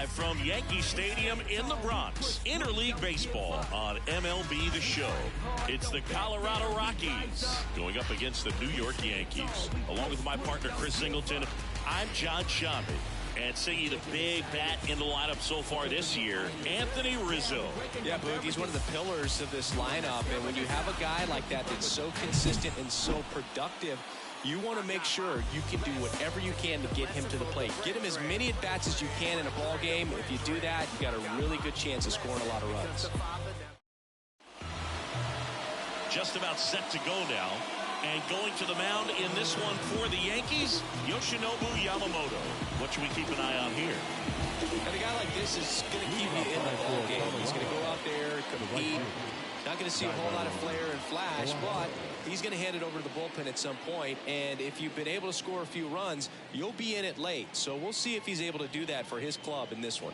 Live from Yankee Stadium in the Bronx, interleague baseball on MLB The Show. It's the Colorado Rockies going up against the New York Yankees. Along with my partner, Chris Singleton, I'm John Shambi. And singing a big bat in the lineup so far this year, Anthony Rizzo. Yeah, Boog, he's one of the pillars of this lineup. And when you have a guy like that that's so consistent and so productive, you want to make sure you can do whatever you can to get him to the plate. Get him as many at-bats as you can in a ball game. If you do that, you got a really good chance of scoring a lot of runs. Just about set to go now. And going to the mound in this one for the Yankees, Yoshinobu Yamamoto. What should we keep an eye on here? And a guy like this is going to keep you in the ball game. He's going to go out there, compete. Not going to see a whole lot of flair and flash, but he's going to hand it over to the bullpen at some point. And if you've been able to score a few runs, you'll be in it late. So we'll see if he's able to do that for his club in this one.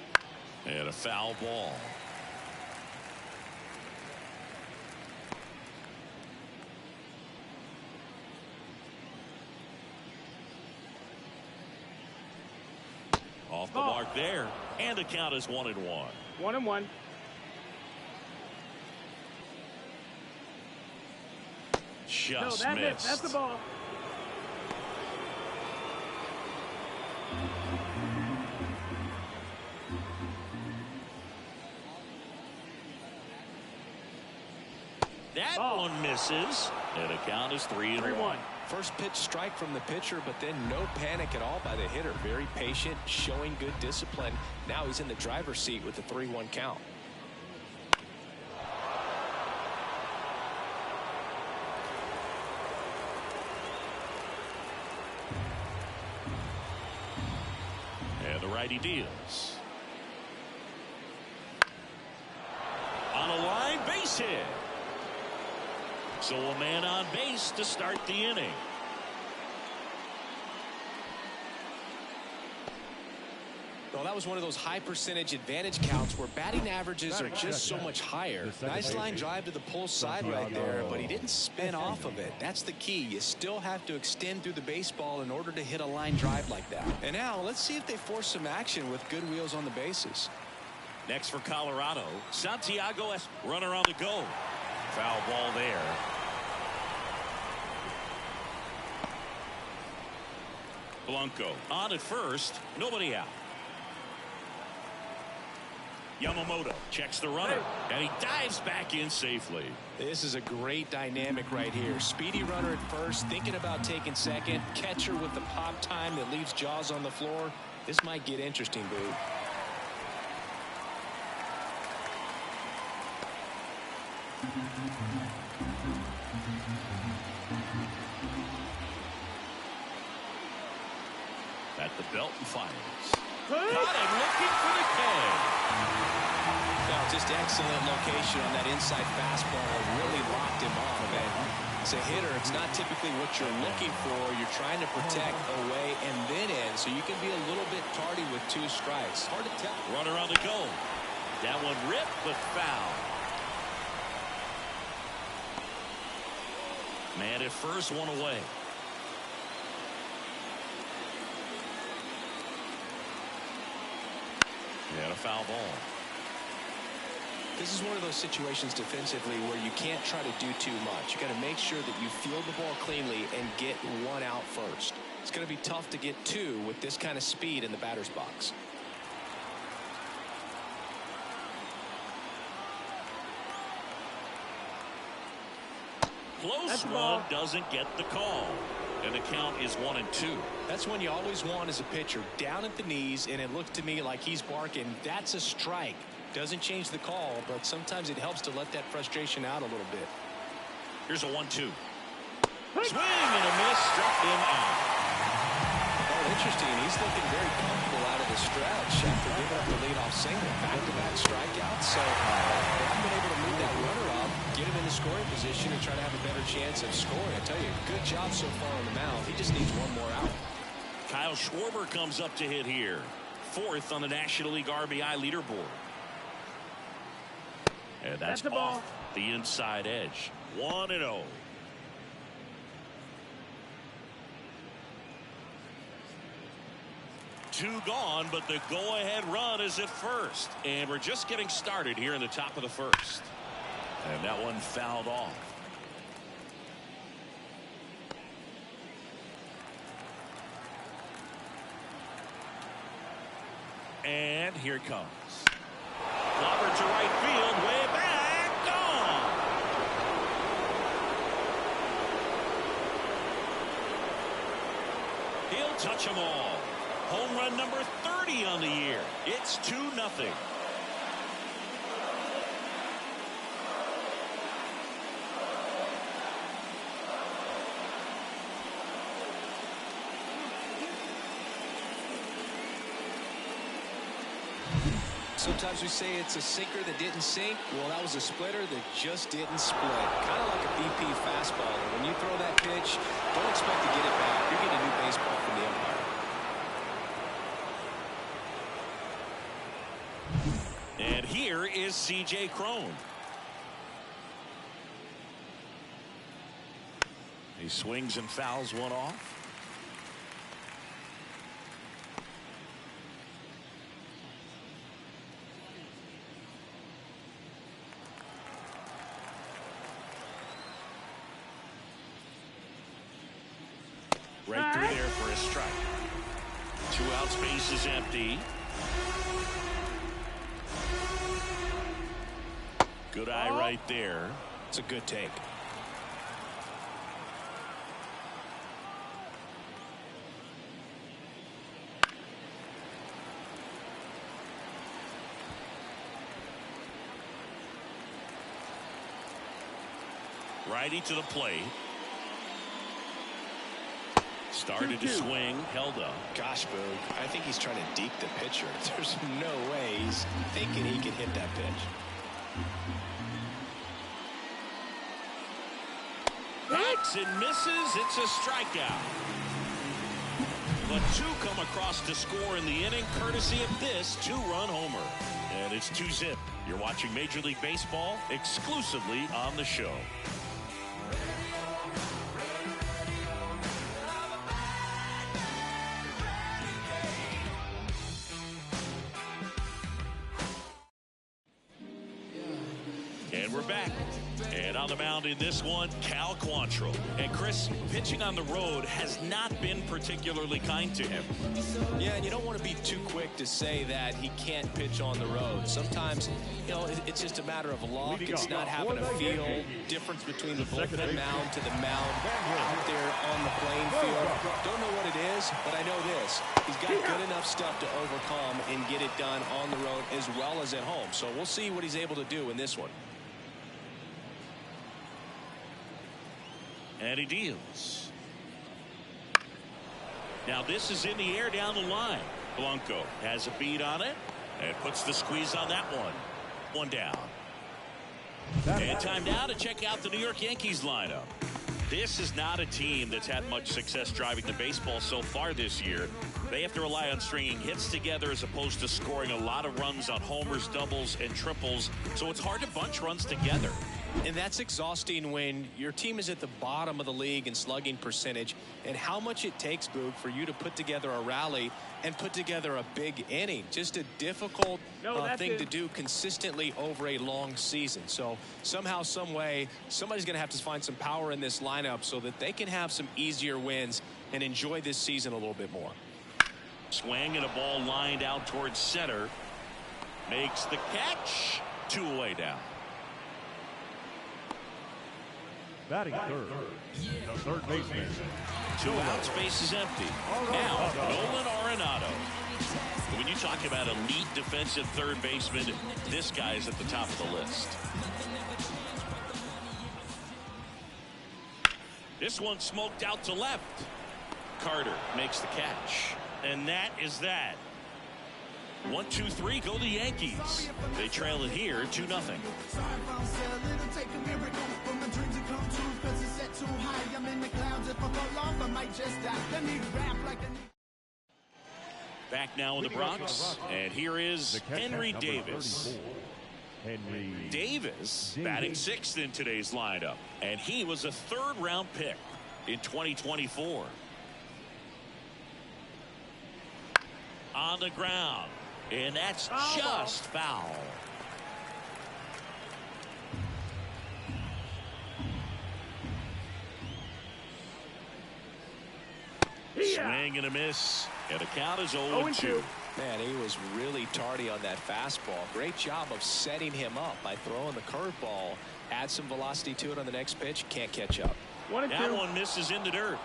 And a foul ball. Off the mark there, and the count is 1-1. 1-1. Just no, missed. That's the ball. That one misses, and the count is 3-1. First pitch strike from the pitcher, but then no panic at all by the hitter. Very patient, showing good discipline. Now he's in the driver's seat with the 3-1 count. And the righty deals. On a line, base hit. So a man on base to start the inning. Well, that was one of those high percentage advantage counts where batting averages are just so much higher. Nice line drive to the pull side right there, but he didn't spin off of it. That's the key. You still have to extend through the baseball in order to hit a line drive like that. And now let's see if they force some action with good wheels on the bases. Next for Colorado, Santiago S. runner on the go. Foul ball there. Blanco on at first, nobody out. Yamamoto checks the runner, and he dives back in safely. This is a great dynamic right here. Speedy runner at first, thinking about taking second. Catcher with the pop time that leaves Jaws on the floor. This might get interesting, Boo. At the belt and fires. Got him looking for the K. Now, just excellent location on that inside fastball. Really locked him off. And as a hitter, it's not typically what you're looking for. You're trying to protect away and then in, so you can be a little bit tardy with 2 strikes. Hard to tell. Runner on the go. That one ripped, but foul. Man at first, one away. And a foul ball. This is one of those situations defensively where you can't try to do too much. You got to make sure that you field the ball cleanly and get 1 out first. It's going to be tough to get 2 with this kind of speed in the batter's box. Close one doesn't get the call. And the count is 1-2. That's one you always want as a pitcher. Down at the knees, and it looked to me like he's barking. That's a strike. Doesn't change the call, but sometimes it helps to let that frustration out a little bit. Here's a 1-2. Swing and a miss. Struck him out. Oh, interesting. He's looking very comfortable out of the stretch after giving up the leadoff single. Back-to-back strikeouts. So they haven't been able to move that runner up, get him in the scoring position, and try to have a better chance of scoring. I tell you, good job so far on the mound. He just needs 1 more out. Kyle Schwarber comes up to hit here. 4th on the National League RBI leaderboard. And that's off the inside edge. 1-0. 2 gone, but the go-ahead run is at first. And we're just getting started here in the top of the first. And that one fouled off. And here it comes. Clobber to right field, way back, gone. He'll touch them all. Home run number 30 on the year. It's 2-0. Sometimes we say it's a sinker that didn't sink. Well, that was a splitter that just didn't split. Kind of like a BP fastball. When you throw that pitch, don't expect to get it back. You're getting a new baseball from the umpire. And here is C.J. Cron. He swings and fouls one off. Right through there for a strike. 2 outs, base is empty. Good eye right there. It's a good take. Righty to the plate. Started to swing, held up. Gosh, Boog, I think he's trying to deke the pitcher. There's no way he's thinking he can hit that pitch. Hits and misses. It's a strikeout. But 2 come across to score in the inning, courtesy of this 2-run homer. And it's 2-zip. You're watching Major League Baseball exclusively on the show. And we're back. And on the mound in this one, Cal Quantrill. And Chris, pitching on the road has not been particularly kind to him. Yeah, and you don't want to be too quick to say that he can't pitch on the road. Sometimes, you know, it's just a matter of luck. It's not having a feel difference between the bullpen mound to the mound out there on the playing field. Don't know what it is, but I know this. He's got good enough stuff to overcome and get it done on the road as well as at home. So we'll see what he's able to do in this one. And he deals. Now this is in the air down the line. Blanco has a beat on it and puts the squeeze on that one. 1 down. And time now to check out the New York Yankees lineup. This is not a team that's had much success driving the baseball so far this year. They have to rely on stringing hits together as opposed to scoring a lot of runs on homers, doubles, and triples. So it's hard to bunch runs together. And that's exhausting when your team is at the bottom of the league in slugging percentage, and how much it takes, Boog, for you to put together a rally and put together a big inning. Just a difficult thing to do consistently over a long season. So somehow, some way, somebody's going to have to find some power in this lineup so that they can have some easier wins and enjoy this season a little bit more. Swing and a ball lined out towards center. Makes the catch. 2 away down. Batting third, the third baseman. 2 outs, base is empty. Now, Nolan Arenado. When you talk about elite defensive third baseman, this guy is at the top of the list. This one smoked out to left. Carter makes the catch. And that is that. 1-2-3, go the Yankees. They trail it here 2-0. Back now in the Bronx, and here is Henry Davis. Davis batting 6th in today's lineup, and he was a 3rd-round pick in 2024. on the ground. And that's just foul. Swing and a miss. And the count is 0-2. Man, he was really tardy on that fastball. Great job of setting him up by throwing the curveball. Add some velocity to it on the next pitch. Can't catch up. That one misses in the dirt.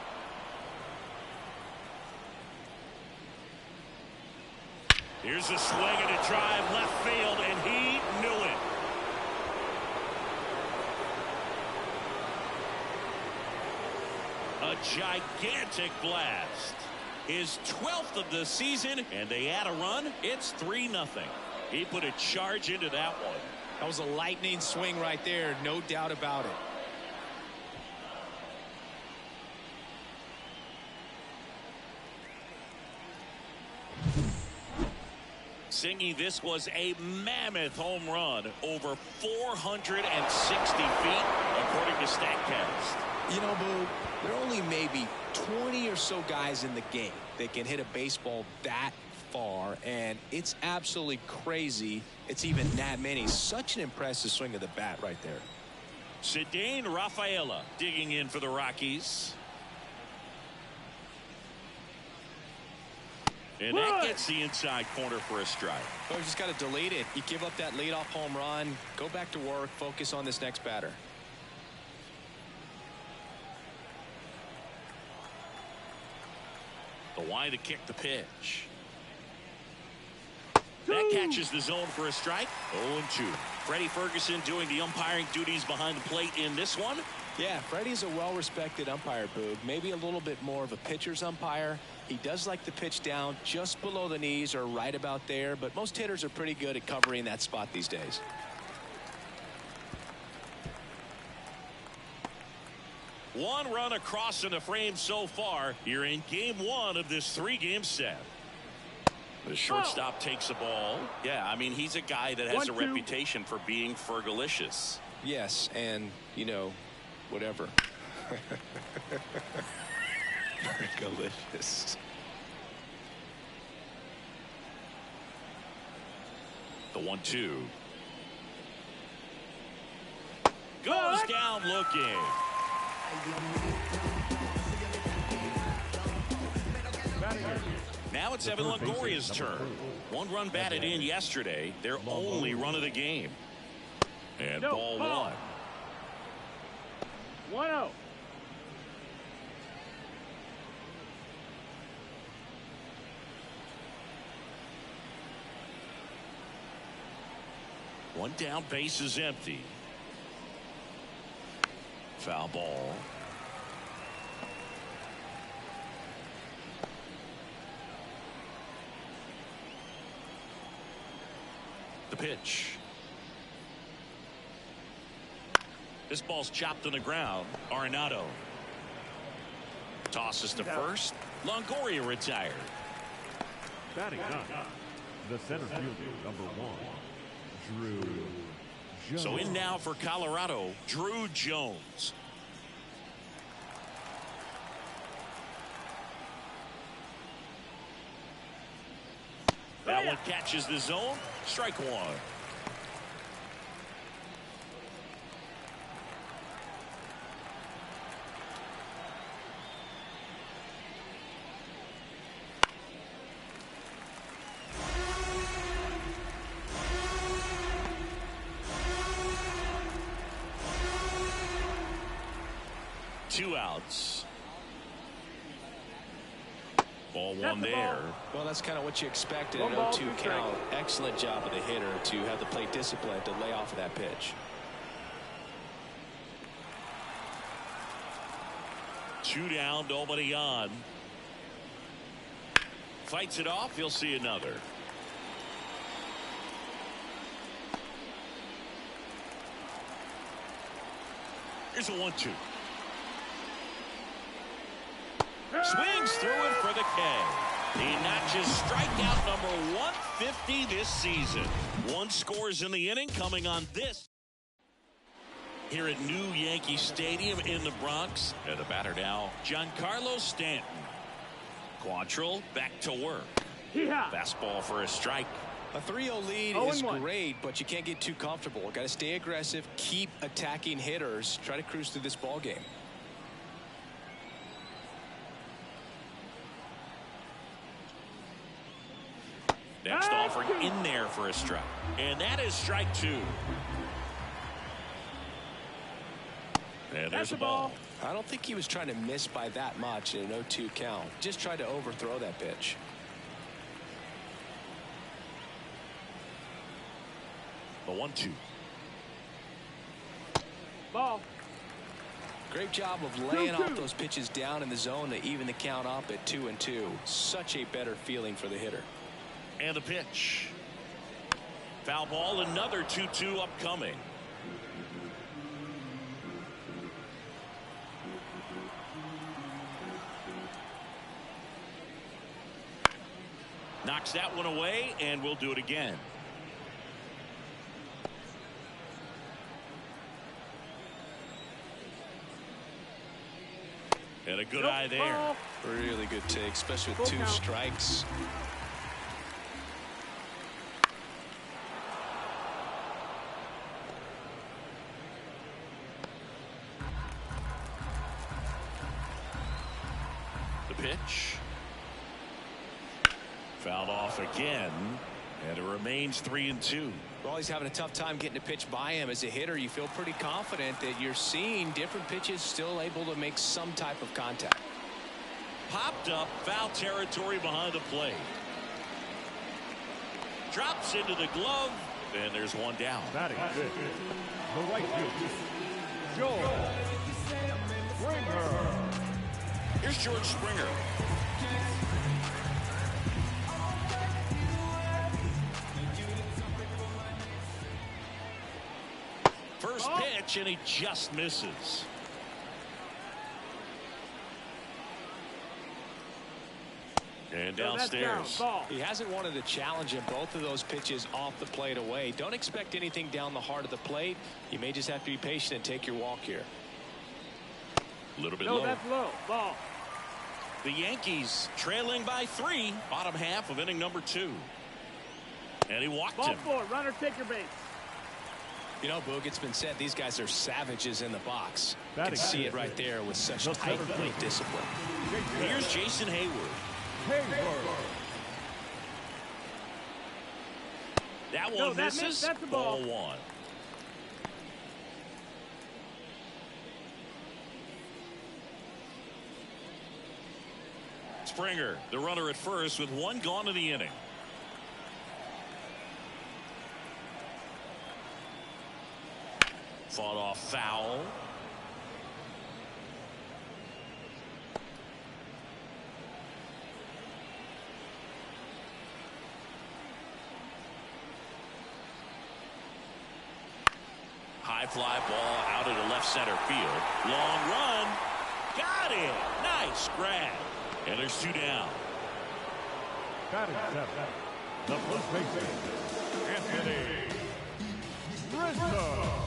Here's a swing and a drive left field, and he knew it. A gigantic blast. His 12th of the season, and they add a run. It's 3-0. He put a charge into that one. That was a lightning swing right there, no doubt about it. Singy, this was a mammoth home run, over 460 feet, according to StatCast. You know, Boo, there are only maybe 20 or so guys in the game that can hit a baseball that far, and it's absolutely crazy it's even that many. Such an impressive swing of the bat right there. Cedane Rafaela digging in for the Rockies. And that gets the inside corner for a strike. Oh, you just got to delete it. You give up that leadoff home run, go back to work, focus on this next batter. The wind to kick the pitch. That catches the zone for a strike. 0-2. Freddie Ferguson doing the umpiring duties behind the plate in this one. Yeah, Freddie's a well-respected umpire, Boog. Maybe a little bit more of a pitcher's umpire. He does like to pitch down just below the knees or right about there, but most hitters are pretty good at covering that spot these days. One run across in the frame so far. You're in game one of this 3-game set. The shortstop takes the ball. Yeah, I mean, he's a guy that has a reputation for being fergalicious. Yes, and, you know, whatever. Fergalicious. The 1-2. Goes down looking. Now it's Evan Longoria's turn. One run batted in yesterday. Their only run of the game. And ball one. 1-0. One down, base is empty. Foul ball. The pitch. This ball's chopped on the ground. Arenado tosses to first. Longoria retired. Batting ninth, the center fielder, number 1, Drew Jones. So in now for Colorado, Drew Jones. That one catches the zone. Strike one. Two outs. Ball one there. Well, that's kind of what you expected in an 0-2 count. Excellent job of the hitter to have the plate discipline to lay off of that pitch. Two down, nobody on. Fights it off. He'll see another. Here's a 1-2. Swings through it for the K. He notches strikeout number 150 this season. One scores in the inning coming on this. Here at New Yankee Stadium in the Bronx. And the batter now, Giancarlo Stanton. Quantrill back to work. Yeah. Fastball for a strike. A 3-0 lead is great, but you can't get too comfortable. Got to stay aggressive, keep attacking hitters, try to cruise through this ball game. Next offering in there for a strike. And that is strike 2. And there's a ball. I don't think he was trying to miss by that much in an 0-2 count. Just tried to overthrow that pitch. The 1-2. Ball. Great job of laying off those pitches down in the zone to even the count up at 2-2. Such a better feeling for the hitter. And the pitch. Foul ball, another 2-2 upcoming. Knocks that one away, and we'll do it again. And a good eye there. Really good take, especially with 2 strikes. The pitch. Fouled off again, and it remains 3-2. Well, he's having a tough time getting a pitch by him. As a hitter, you feel pretty confident that you're seeing different pitches still able to make some type of contact. Popped up, foul territory behind the plate. Drops into the glove, and there's one down. Batting fifth, the right fielder, George Springer. Here's George Springer. First pitch, and he just misses. And downstairs. He hasn't wanted to challenge him. Both of those pitches off the plate away. Don't expect anything down the heart of the plate. You may just have to be patient and take your walk here. A little bit low. That's low. Ball. The Yankees trailing by 3, bottom half of inning number 2. And he walked him. Ball 4, runner take your base. You know, Boog, it's been said these guys are savages in the box. You can see it right there with such tight plate discipline. Here's Jason Hayward. That one misses. That's a ball 1. Springer, the runner at first with 1 gone in the inning. Fought off foul. High fly ball out into left center field. Long run. Got it. Nice grab. And there's 2 down. Batting 7, the first baseman, Anthony Rizzo.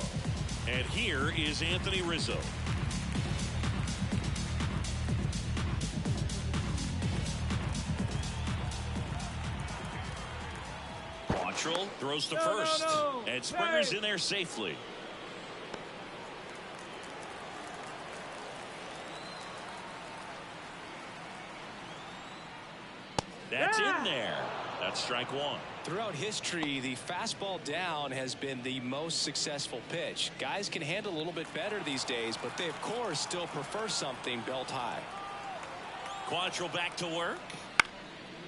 And here is Anthony Rizzo. Quantrill throws to first. And Springer's in there safely. That's in there. That's strike 1. Throughout history, the fastball down has been the most successful pitch. Guys can handle a little bit better these days, but they, of course, still prefer something belt high. Quantrill back to work.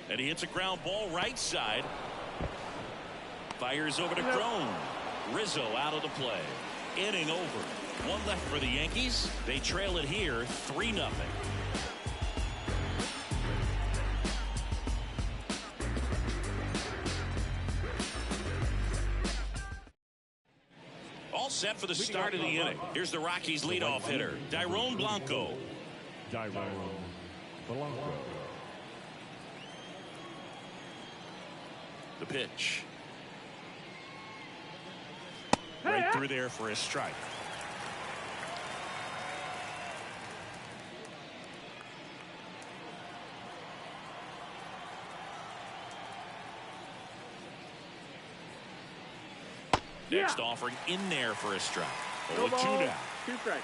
And he hits a ground ball right side. Fires over to Crone. Rizzo out of the play. Inning over. 1 left for the Yankees. They trail it here 3-0. All set for the start of the inning. Here's the Rockies leadoff hitter, Dairon Blanco. The pitch. Right through there for a strike. Next offering in there for a strike. 0-2 now. 2 strikes.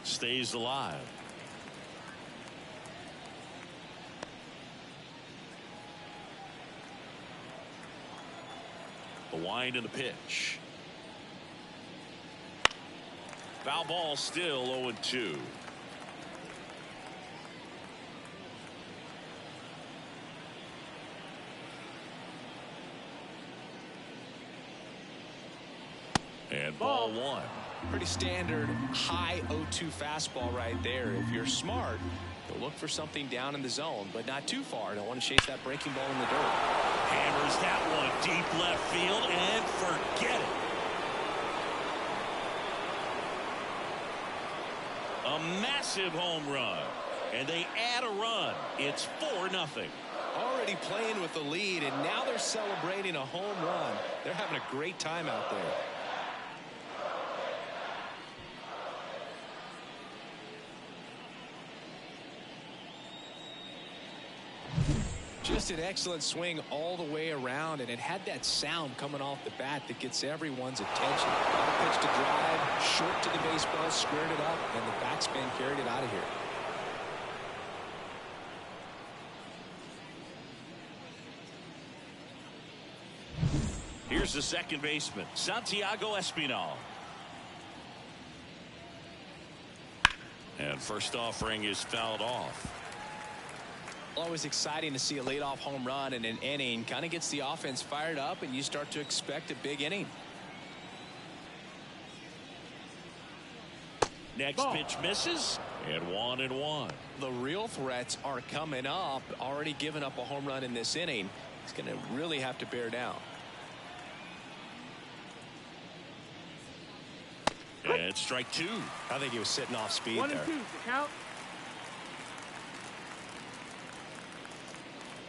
Stays alive. The wind and the pitch. Foul ball, still 0-2. And ball 1. Pretty standard high 0-2 fastball right there. If you're smart, you'll look for something down in the zone, but not too far. Don't want to chase that breaking ball in the dirt. Hammers that one deep left field and forget it. A massive home run, and they add a run. It's 4-0. Already playing with the lead, and now they're celebrating a home run. They're having a great time out there. Just an excellent swing all the way around, and it had that sound coming off the bat that gets everyone's attention. Pitch to drive, short to the baseball, squared it up, and the backspin carried it out of here. Here's the second baseman, Santiago Espinal. And first offering is fouled off. Always exciting to see a leadoff home run in an inning. Kind of gets the offense fired up, and you start to expect a big inning. Next pitch misses, and 1-1. The real threats are coming up. Already given up a home run in this inning. He's going to really have to bear down. And strike 2. I think he was sitting off speed 1 there. and 2. Count.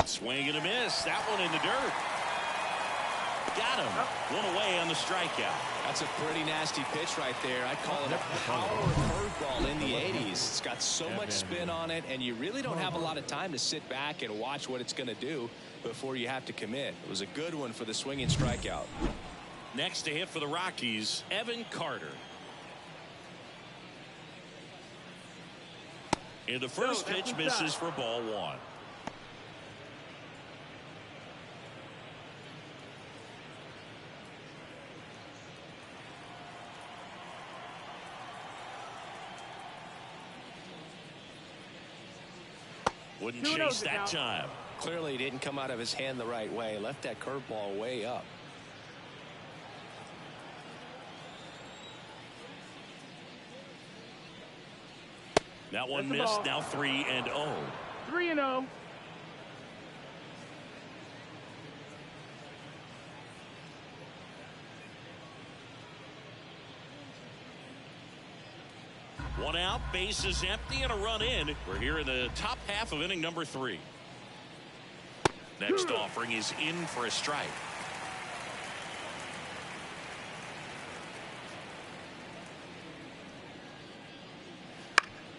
Swing and a miss. That one in the dirt. Got him. One away on the strikeout. That's a pretty nasty pitch right there. I'd call it a power curveball in the 80s. It's got so much spin on it, and you really don't have a lot of time to sit back and watch what it's going to do before you have to commit. It was a good one for the swinging strikeout. Next to hit for the Rockies, Evan Carter. And the first pitch misses for ball 1. Wouldn't chase that time. Clearly didn't come out of his hand the right way. Left that curveball way up. That one missed. Now 3-0. 3-0. One out, bases empty, and a run in. We're here in the top half of inning number 3. Next offering is in for a strike.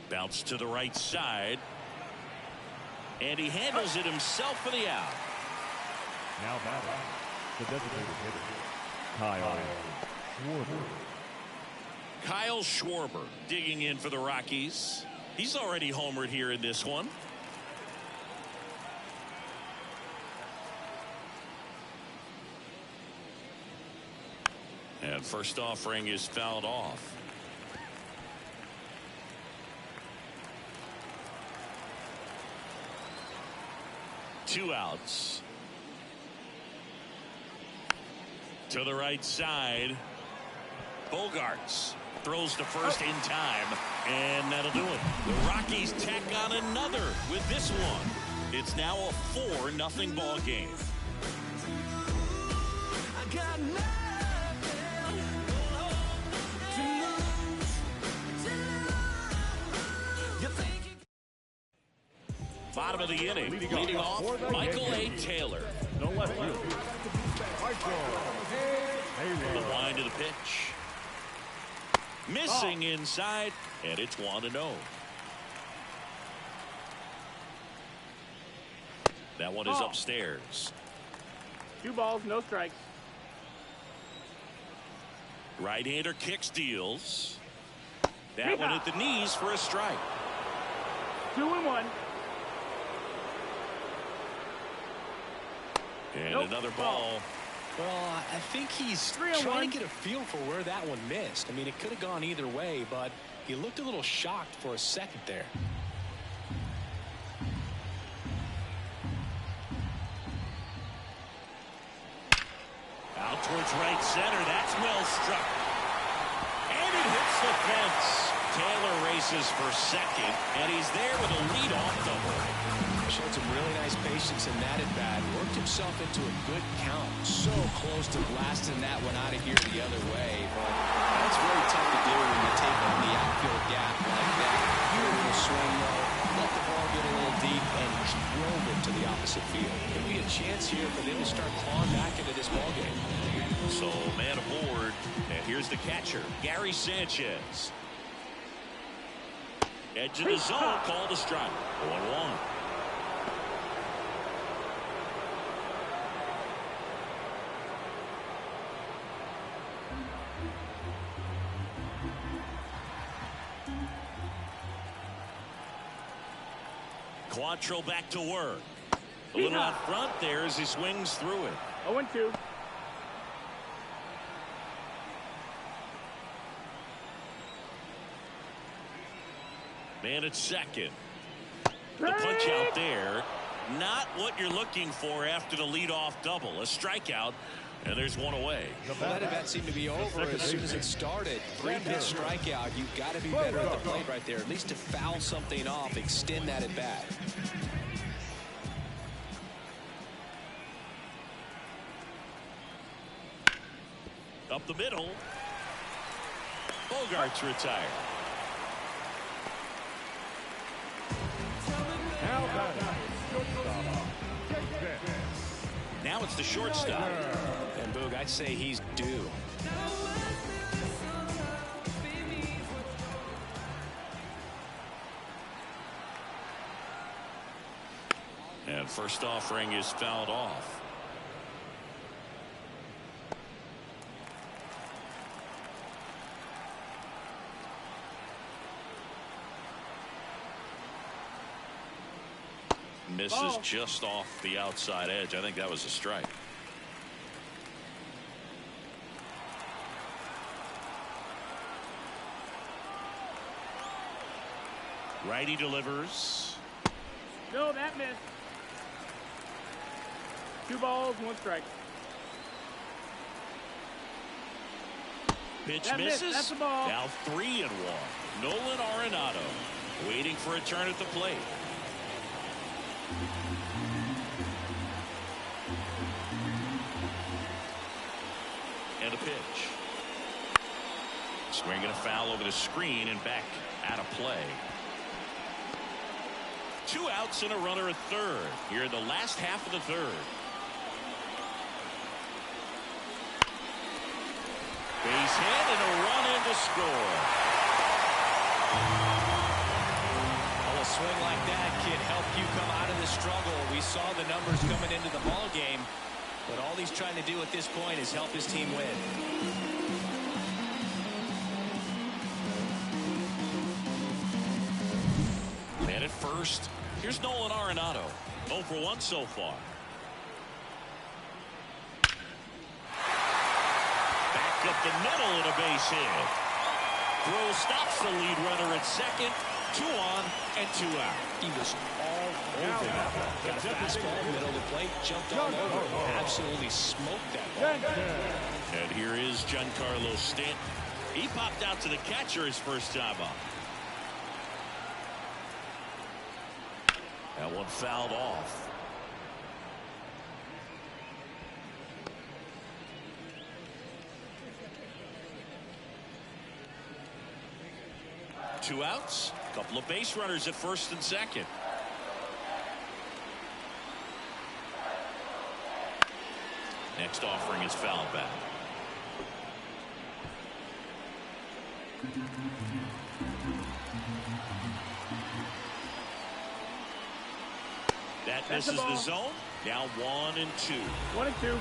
Bounce to the right side. And he handles it himself for the out. Now batting, the designated hitter, Kyle Schwarber. Kyle Schwarber digging in for the Rockies. He's already homered here in this one. And first offering is fouled off. Two outs. To the right side. Bogarts throws to first in time, and that'll do it. The Rockies tack on another with this one. It's now a 4-0 ball game. Bottom of the inning, leading off Michael A. Taylor. The left fielder, Michael Taylor. The wind of the pitch. Missing inside, and it's 1-0. That one is upstairs. 2 balls, no strikes. Right-hander kicks, deals. That one at the knees for a strike. 2-1. And another ball. Well, I think he's trying to get a feel for where that one missed. I mean, it could have gone either way, but he looked a little shocked for a second there. Out towards right center. That's well struck. And it hits the fence. Taylor races for second, and he's there with a leadoff double. Showed some really nice patience in that at bat. Worked himself into a good count. So close to blasting that one out of here the other way. But that's very tough to do when you take on the outfield gap like that. Here with a swing, though. Let the ball get a little deep and drove it to the opposite field. Could be a chance here for them to start clawing back into this ballgame. So, man aboard. And here's the catcher, Gary Sanchez. Edge of the zone, called a strike. 1-1. Quantrill back to work. A little out front there as he swings through it. 0-2. Man at second. The punch out there. Not what you're looking for after the leadoff double. A strikeout, and there's one away. Well, that at bat seemed to be over as soon as it started. 3-pitch strikeout. You've got to be better at the plate right there. At least to foul something off, extend that at bat. Up the middle. Bogart's retired. Now it's the shortstop. And Boog, I'd say he's due. And first offering is fouled off. Misses just off the outside edge. I think that was a strike. Righty delivers. No, that missed. 2 balls, 1 strike. Pitch that misses. Missed. That's a ball. Now 3-1. Nolan Arenado waiting for a turn at the plate. And a pitch. Swinging a foul over the screen and back out of play. 2 outs and a runner at third here in the last half of the third. Base hit and a run in to score. Well, a swing like that can help you come out of the struggle. We saw the numbers coming into the ball game, but all he's trying to do at this point is help his team win. Man at first. Here's Nolan Arenado. 0 for 1 so far. Back up the middle and a base hit. Throw stops the lead runner at second. 2 on and 2 out. He was all over that ball. Got a fastball, middle of the plate, jumped all over it. Absolutely smoked that ball. And here is Giancarlo Stanton. He popped out to the catcher his first time up. That one fouled off. Two outs. Couple of base runners at first and second. Next offering is fouled back. That That's misses the ball. the zone. Now 1-2. 1-2.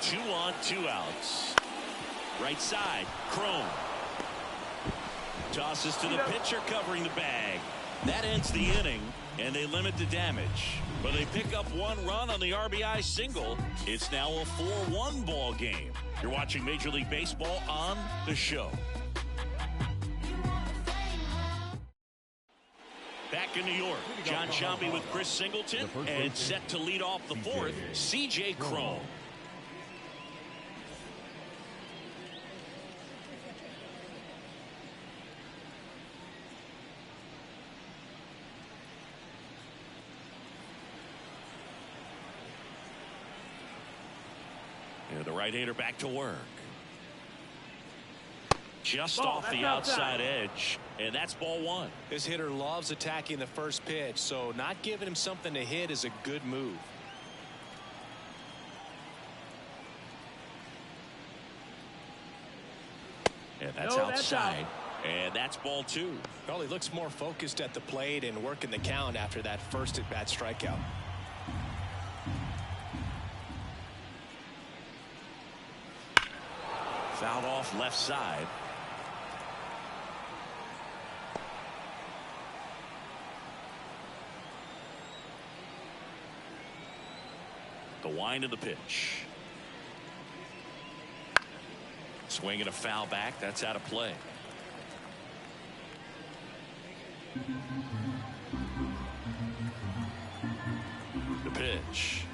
Two on, 2 outs. Right side, Crone. Tosses to the pitcher covering the bag. That ends the inning, and they limit the damage. But they pick up 1 run on the RBI single. It's now a 4-1 ball game. You're watching Major League Baseball on the show. Back in New York, John Sciambi with Chris Singleton, and set to lead off the 4th, C.J. Crone. And the right-hander back to work. Just off the outside edge, and that's ball 1. This hitter loves attacking the first pitch, so not giving him something to hit is a good move. And that's outside, and that's ball 2. Well, he looks more focused at the plate and working the count after that first at-bat strikeout. Fouled off left side. The wind of the pitch. Swinging a foul back. That's out of play. The pitch.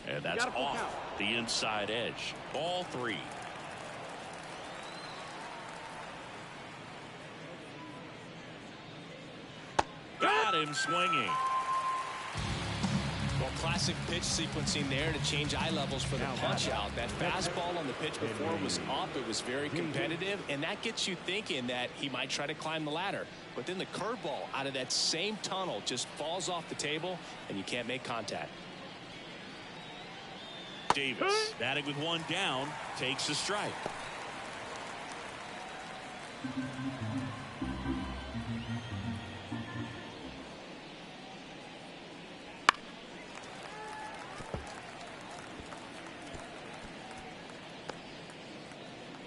And that's off the inside edge. Ball 3. Got him swinging. Well, classic pitch sequencing there to change eye levels for the punch out. That fastball on the pitch before was up. It was very competitive, and that gets you thinking that he might try to climb the ladder. But then the curveball out of that same tunnel just falls off the table, and you can't make contact. Davis batting with 1 down, takes a strike.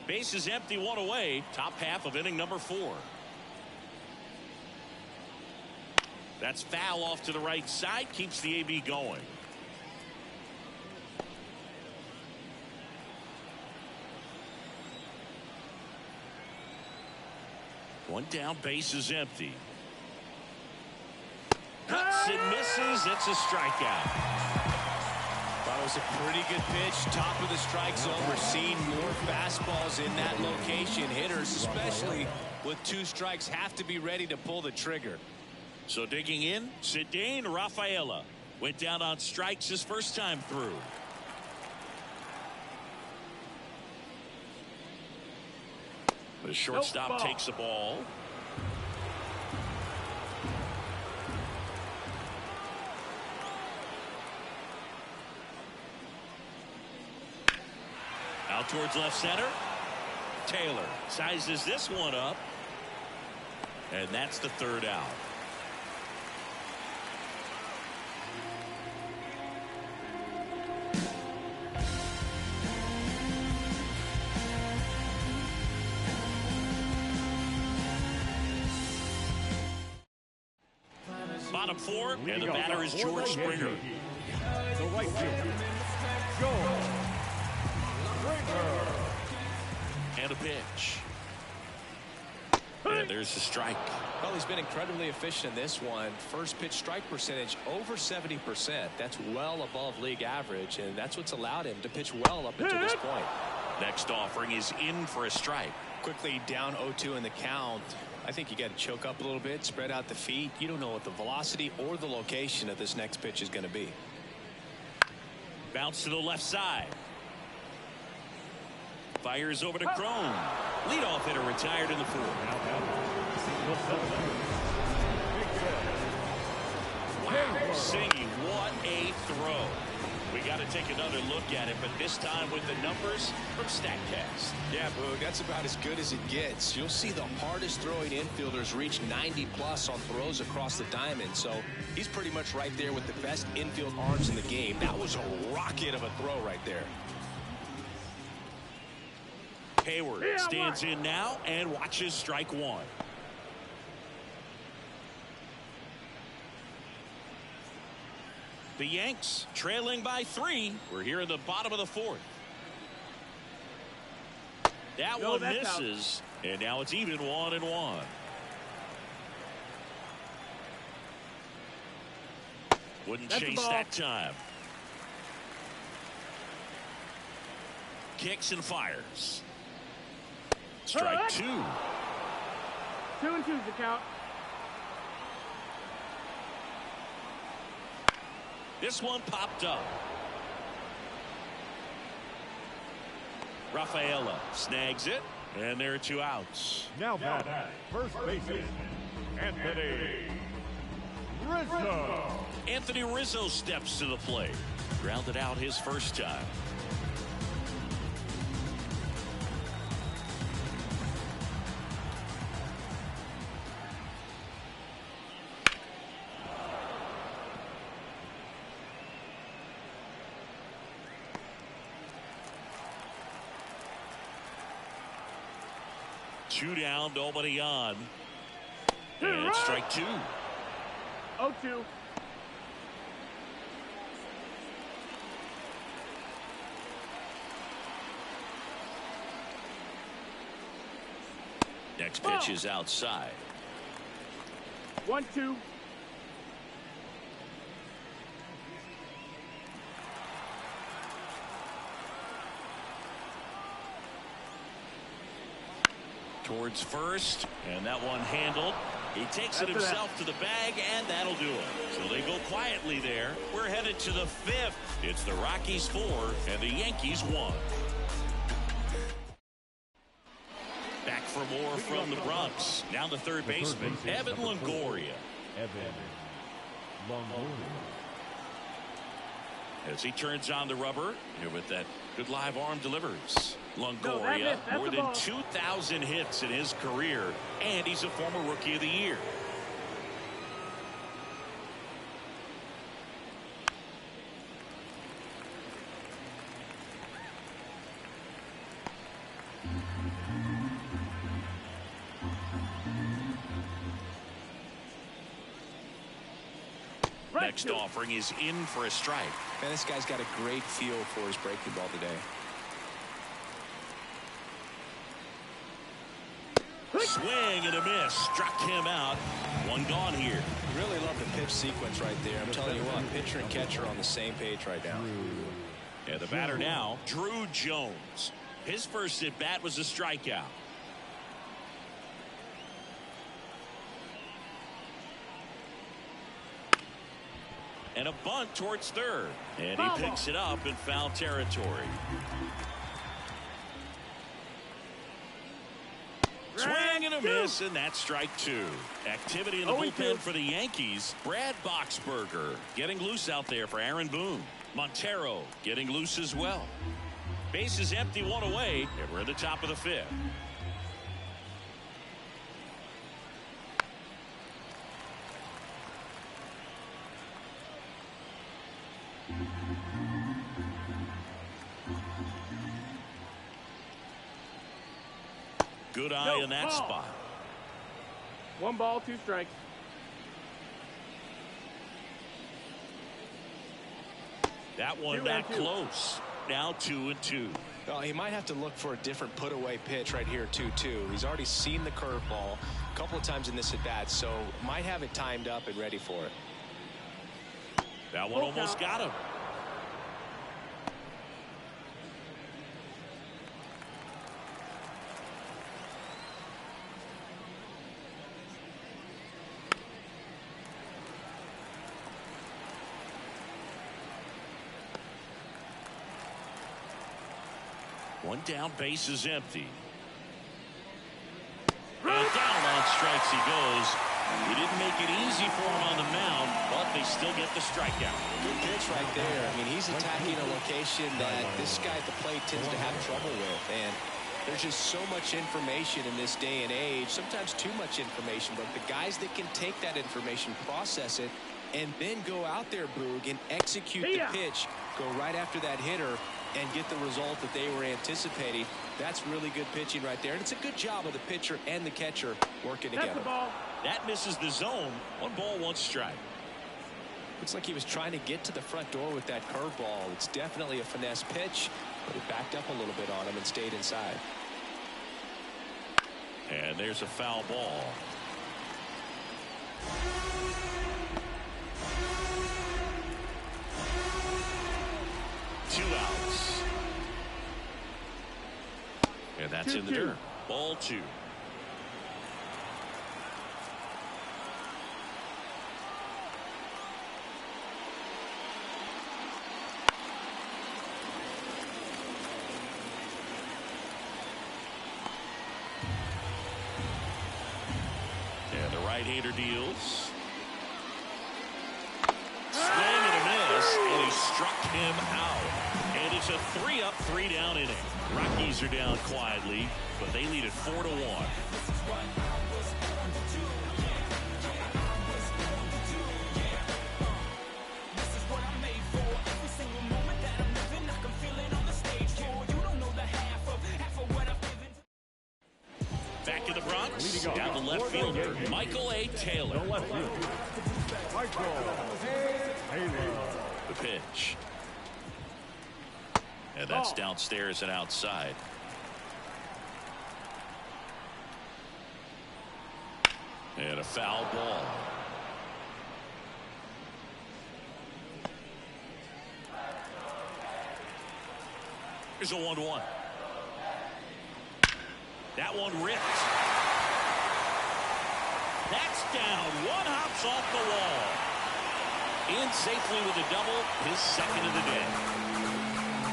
Base is empty, 1 away. Top half of inning number 4. That's foul off to the right side, keeps the AB going. One down, base is empty. Cuts and misses. It's a strikeout. That was a pretty good pitch. Top of the strike zone. We're seeing more fastballs in that location. Hitters, especially with 2 strikes, have to be ready to pull the trigger. So digging in, Cedane Rafaela went down on strikes his first time through. The shortstop takes the ball. Out towards left center. Taylor sizes this one up. And that's the 3rd out. Bottom 4, and the batter is George Springer. The right fielder, George Springer. And a pitch. And there's the strike. Well, he's been incredibly efficient in this one. First pitch strike percentage over 70%. That's well above league average, and that's what's allowed him to pitch well up until this point. Next offering is in for a strike. Quickly down 0-2 in the count. I think you got to choke up a little bit, spread out the feet. You don't know what the velocity or the location of this next pitch is going to be. Bounce to the left side. Fires over to Crone. Leadoff hitter retired in the 4th. Wow, Singy, what a throw. We got to take another look at it, but this time with the numbers from StatCast. Yeah, Boog, that's about as good as it gets. You'll see the hardest throwing infielders reach 90+ on throws across the diamond, so he's pretty much right there with the best infield arms in the game. That was a rocket of a throw right there. Hayward stands in now and watches strike one. The Yanks trailing by 3. We're here in the bottom of the 4th. That one misses, and now it's even 1-1. Wouldn't chase that time. Kicks and fires. Strike 2. 2-2's the count. This one popped up. Rafaela snags it, and there are 2 outs. Now batting, first baseman, Anthony Rizzo. Anthony Rizzo steps to the plate. Grounded out his first time. Two down, nobody on. And strike 2. 0-2. Next pitch is outside. 1-2. Towards first, and that one handled. He takes it himself to the bag, and that'll do it. So they go quietly there. We're headed to the 5th. It's the Rockies 4 and the Yankees 1. Back for more from the Bronx. Now the third baseman, Evan Longoria. As he turns on the rubber, here with that good live arm delivers. Longoria, more than 2,000 hits in his career, and he's a former Rookie of the Year. Next offering is in for a strike. Man, this guy's got a great feel for his breaking ball today. Swing and a miss. Struck him out. One gone here. Really love the pitch sequence right there. I'm telling you what, pitcher and catcher on the same page right now. And the batter now, Drew Jones. His first at bat was a strikeout. And a bunt towards third. And he picks it up in foul territory. Swing and a miss, and that's strike 2. Activity in the bullpen for the Yankees. Brad Boxberger getting loose out there for Aaron Boone. Montero getting loose as well. Bases empty, 1 away, and we're at the top of the 5th. Good eye in that spot. 1 ball, 2 strikes. That one that close. Now 2-2. Oh, he might have to look for a different put away pitch right here, 2-2. He's already seen the curveball a couple of times in this at bat, so might have it timed up and ready for it. That one almost got him. One down, base is empty. And down on strikes he goes. He didn't make it easy for him on the mound, but they still get the strikeout. Good pitch right there. I mean, he's attacking a location that this guy at the plate tends to have trouble with. And there's just so much information in this day and age, sometimes too much information, but the guys that can take that information, process it, and then go out there, Boog, and execute the pitch, go right after that hitter, and get the result that they were anticipating. That's really good pitching right there. And it's a good job of the pitcher and the catcher working together. That misses the zone. 1 ball, 1 strike. Looks like he was trying to get to the front door with that curveball. It's definitely a finesse pitch, but it backed up a little bit on him and stayed inside. And there's a foul ball. Two outs. And that's in the dirt. Ball 2. And the right-hander deals. Swing and a miss, and he struck him out. And it's a 3-up, 3-down inning. Rockies are down quietly, but they lead it 4-1. Back in the Bronx, down the left fielder, Michael A. Taylor. Michael Taylor. The pitch. And that's downstairs and outside. And a foul ball. Here's a 1-1. That one ripped. That's down. 1 hops off the wall. In safely with a double, his second of the day.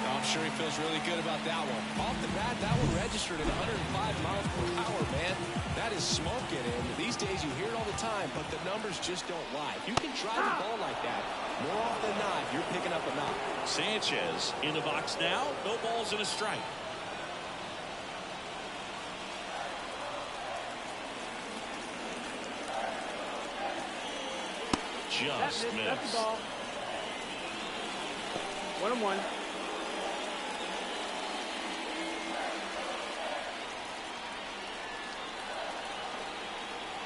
I'm sure he feels really good about that one. Off the bat, that one registered at 105 miles per hour, man. That is smoking, and these days you hear it all the time, but the numbers just don't lie. If you can drive the ball like that, more often than not, you're picking up a knock. Sanchez in the box now. No balls and a strike. Just missed. That's the ball. 1-1.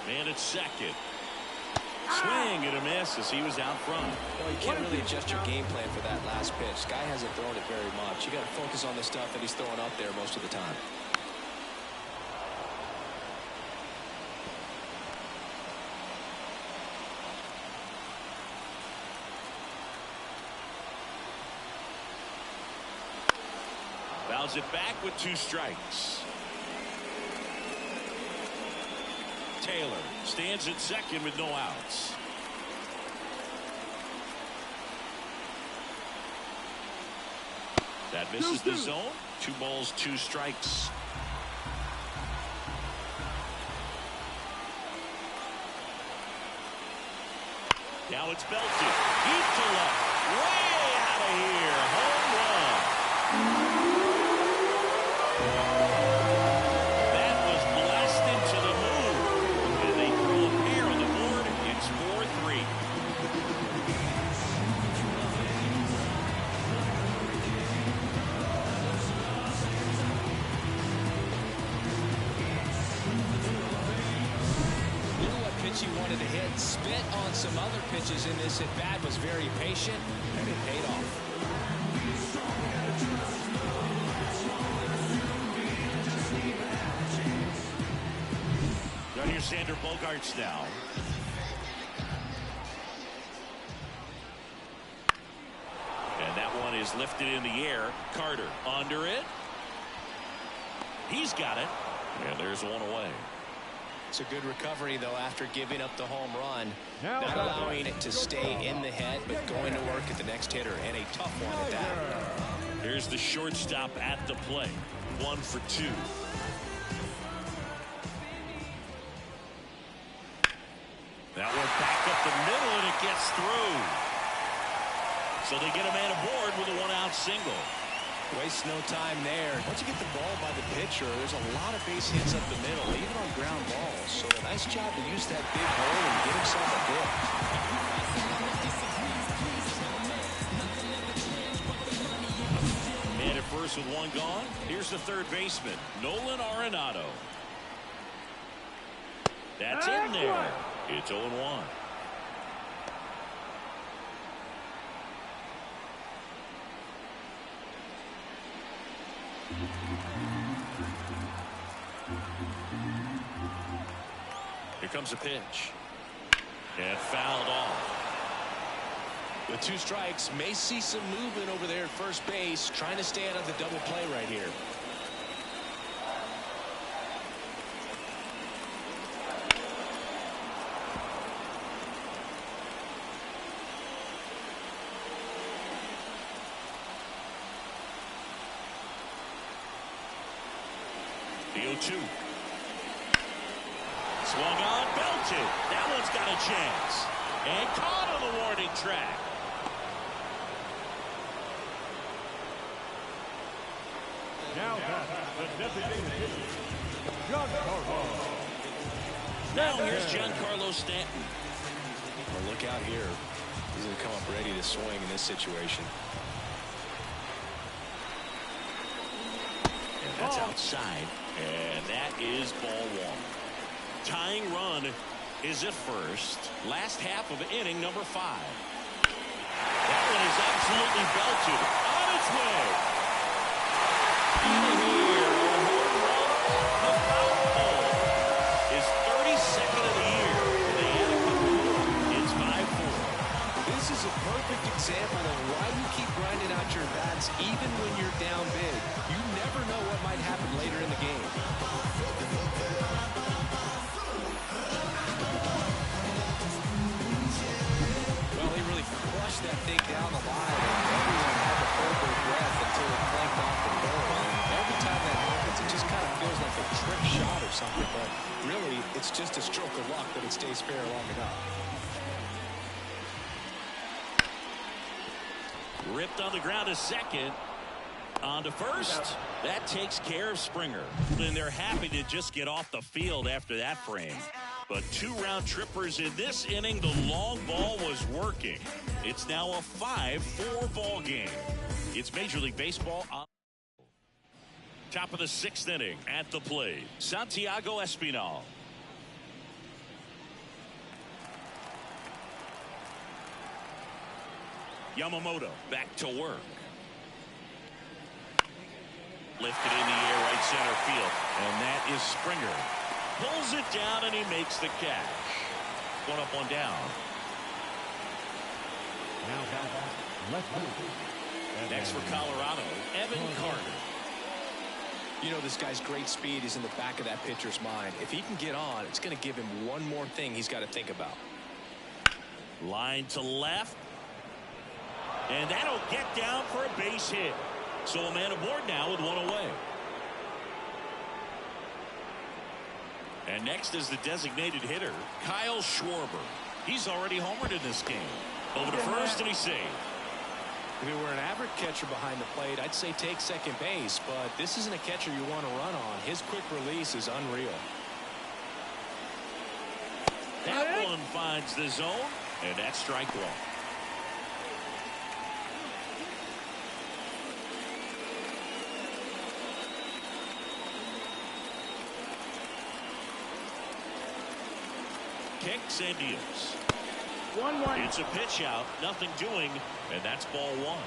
Man at second. Swing and a miss as he was out front. Well, you can't really adjust your game plan for that last pitch. This guy hasn't thrown it very much. You got to focus on the stuff that he's throwing up there most of the time. Fouls it back with 2 strikes. Taylor stands at second with no outs. That misses the zone. 2 balls, 2 strikes. Now it's belted. Deep to left. Way out of here. Home run. That was blasted to the moon. And they throw a pair on the board. It's 4-3. He wanted to hit, spit on some other pitches in this at bat, was very patient, and it paid off. Down here, Sander Bogaerts now. And that one is lifted in the air. Carter under it. He's got it. And there's one away. It's a good recovery, though, after giving up the home run. Not allowing it to stay in the head, but going to work at the next hitter, and a tough one at that. Here's the shortstop at the plate. 1 for 2. That's through. So they get a man aboard with a one-out single. Waste no time there. Once you get the ball by the pitcher, there's a lot of base hits up the middle, even on ground balls. So a nice job to use that big hole and get himself a hit. Man at first with one gone. Here's the third baseman, Nolan Arenado. That's in there. It's 0-1. Here comes a pitch. And fouled off. With 2 strikes, may see some movement over there at first base, trying to stay out of the double play right here. The 0-2. Swung on, belted. That one's got a chance. And caught on the warning track. Now back, the designated hitter, Giancarlo. Now here's Giancarlo Stanton. Well, look out here. He's going to come up ready to swing in this situation. And that's outside. And that is ball 1. Tying run is at first. Last half of inning number 5. That one is absolutely belted. On its way. Out of here. A home run. The foul ball is 32nd of the year. They add a couple more. It's 5-4. This is a perfect example of why you keep grinding out your bats even when you're down big. You never know what might happen later in the game. Well, he really flushed that thing down the line, and everyone had to hold their breath until it clanked off the goal. And every time that happens, it just kind of feels like a trick shot or something, but really, it's just a stroke of luck that it stays fair long enough. Ripped on the ground to second. On to first. That takes care of Springer. And they're happy to just get off the field after that frame. But 2 round trippers in this inning. The long ball was working. It's now a 5-4 ball game. It's Major League Baseball on top of the 6th inning. At the plate, Santiago Espinal. Yamamoto back to work. Lifted in the air, right center field. And that is Springer. Pulls it down and he makes the catch. 1 up, 1 down. Now back, left field. Next for Colorado, Evan Carter. You know, this guy's great speed is in the back of that pitcher's mind. If he can get on, it's going to give him one more thing he's got to think about. Line to left. And that'll get down for a base hit. So a man aboard now with 1 away. And next is the designated hitter, Kyle Schwarber. He's already homered in this game. Over to first, and he's saved. If it were an average catcher behind the plate, I'd say take second base, but this isn't a catcher you want to run on. His quick release is unreal. That one finds the zone, and that's strike 1. Kicks and deals. 1-1. It's a pitch out, nothing doing, and that's ball 1.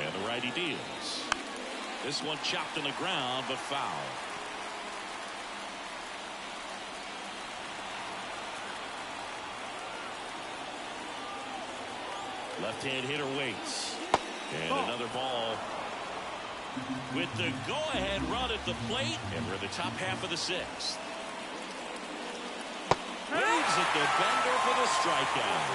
And the righty deals. This one chopped on the ground, but foul. Left-hand hitter waits. And another ball. With the go-ahead run at the plate. And we're in the top half of the 6th. Waves at the bender for the strikeout.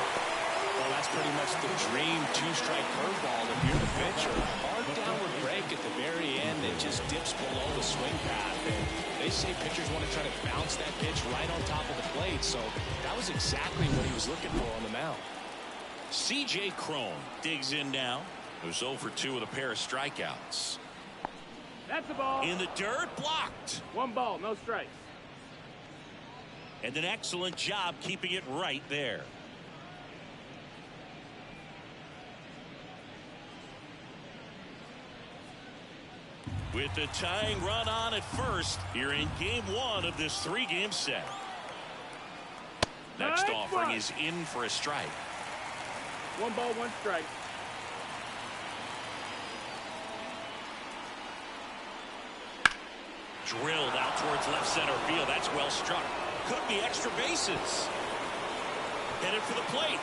Well, that's pretty much the dream two-strike curveball if you're the pitcher. Hard downward break at the very end that just dips below the swing path. And they say pitchers want to try to bounce that pitch right on top of the plate. So that was exactly what he was looking for on the mound. C.J. Cron digs in now. It was 0 for 2 with a pair of strikeouts. That's the ball. In the dirt, blocked. 1 ball, no strikes. And an excellent job keeping it right there. With the tying run on at first, here in game 1 of this 3-game set. Next offering is in for a strike. 1 ball, 1 strike. Drilled out towards left center field. That's well struck. Could be extra bases. Headed for the plate.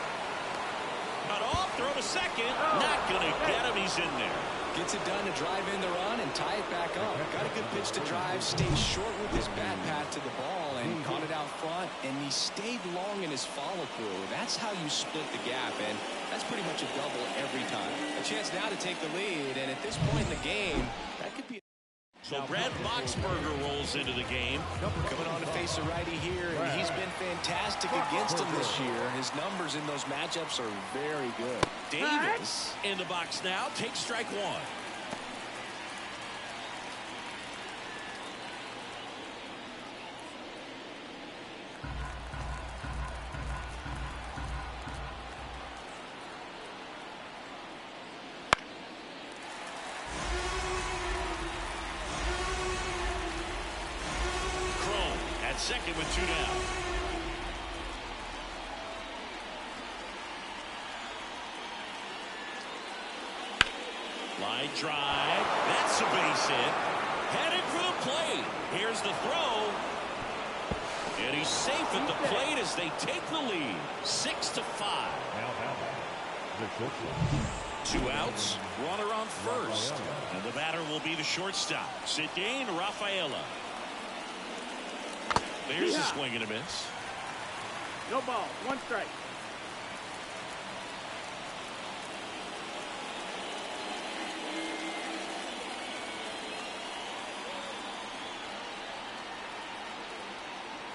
Cut off, throw to second. Not going to get him. He's in there. Gets it done to drive in the run and tie it back up. Got a good pitch to drive. Stays short with his bat path to the ball and caught it out front. And he stayed long in his follow through. That's how you split the gap. And that's pretty much a double every time. A chance now to take the lead. And at this point in the game, that could be. So Brad Boxberger rolls into the game. Coming on to face a righty here, and he's been fantastic against him this year. His numbers in those matchups are very good. Davis in the box now. Takes strike 1. Second with 2 down. Line drive. That's a base hit. Headed for the plate. Here's the throw. And he's safe at the plate as they take the lead. 6-5. 2 outs. Runner on first. And the batter will be the shortstop, Cedane Rafaela. There's a swing and a miss. No ball, 1 strike.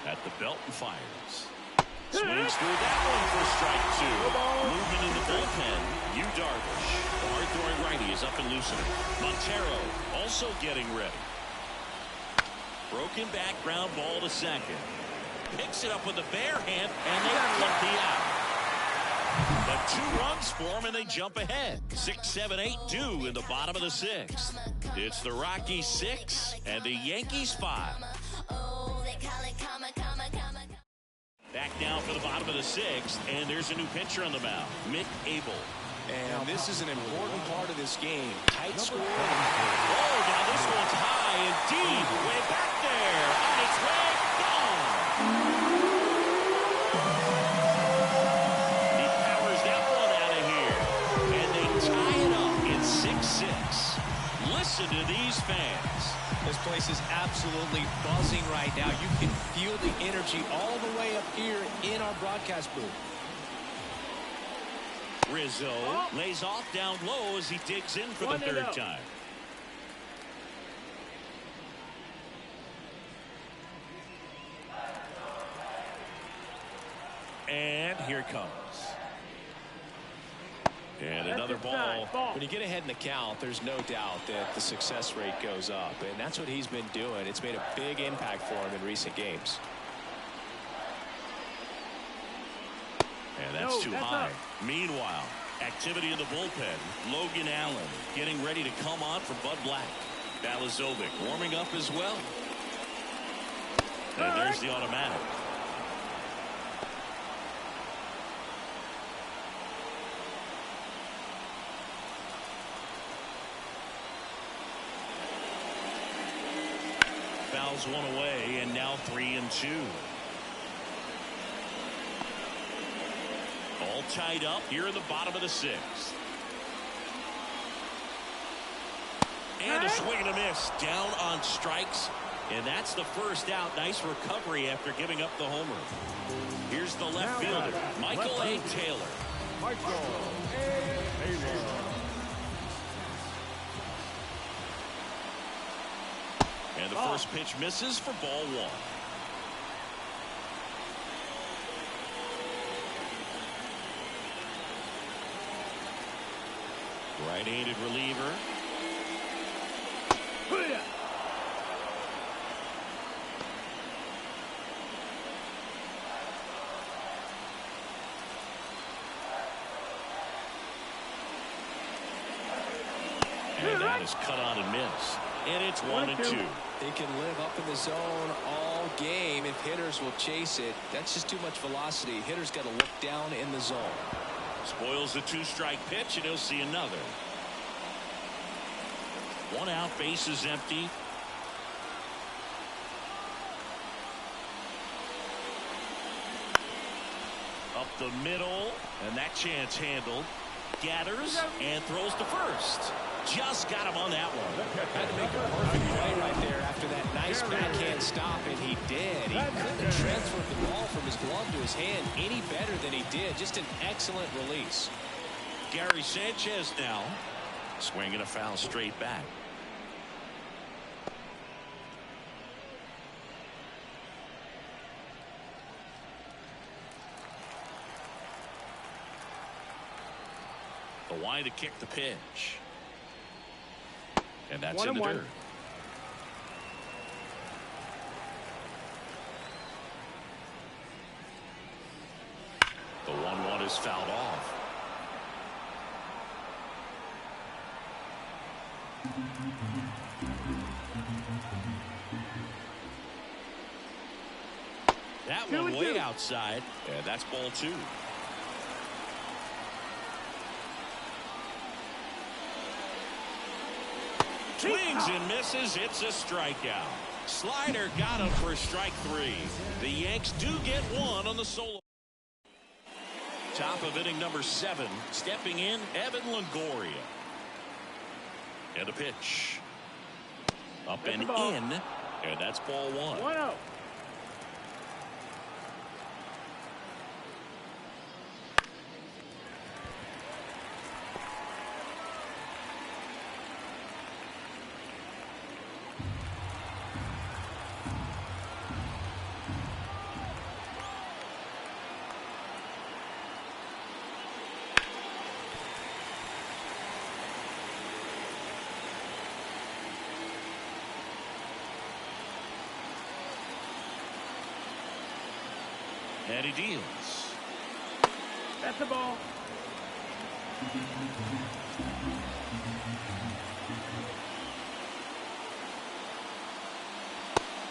At the belt and fires. Swings through that one for strike 2. Movement in the bullpen. Yu Darvish. The hard-throwing righty is up and loosening. Montero also getting ready. Broken back ground ball to second. Picks it up with the bare hand, and they flip the out. But 2 runs for him, and they jump ahead. 6, 7, 8 due in the bottom of the 6th. It's the Rockies 6 and the Yankees 5. Back down for the bottom of the 6th, and there's a new pitcher on the mound, Mick Abel. And this is an important part of this game. Tight score. Oh, now this one's high and deep. Way back there. On its way. Gone. He powers that one out of here. And they tie it up in 6-6. Listen to these fans. This place is absolutely buzzing right now. You can feel the energy all the way up here in our broadcast booth. Rizzo lays off down low as he digs in for the 3rd time. And here it comes. And another ball. When you get ahead in the count, there's no doubt that the success rate goes up. And that's what he's been doing. It's made a big impact for him in recent games. And that's too high. Meanwhile, activity in the bullpen. Logan Allen getting ready to come on for Bud Black. Balazovic warming up as well. And there's the automatic. Fouls one away, and now 3-2. All tied up here in the bottom of the 6th. And a swing and a miss down on strikes. And that's the first out. Nice recovery after giving up the homer. Here's the left fielder, Michael A. Taylor. Michael Taylor. And the first pitch misses for ball one. Right-handed reliever. And that is cut on and miss. And it's 1-2. They can live up in the zone all game if hitters will chase it. That's just too much velocity. Hitters got to look down in the zone. Spoils the two-strike pitch, and he'll see another. 1 out, bases empty. Up the middle, and that chance handled. Gathers and throws to first. Just got him on that one. Had to make a perfect play right there after that nice backhand stop, and he did. He couldn't have transferred the ball from his glove to his hand any better than he did. Just an excellent release. Gary Sanchez now swinging a foul straight back. The wide to kick the pitch. And that's in the dirt. The 1-1 is fouled off. That one way outside. And that's ball 2. Swings and misses. It's a strikeout. Slider got him for strike 3. The Yanks do get 1 on the solo. Top of inning number 7. Stepping in, Evan Longoria. And a pitch. Up and in. And that's ball 1. 1-0. And he deals. That's the ball.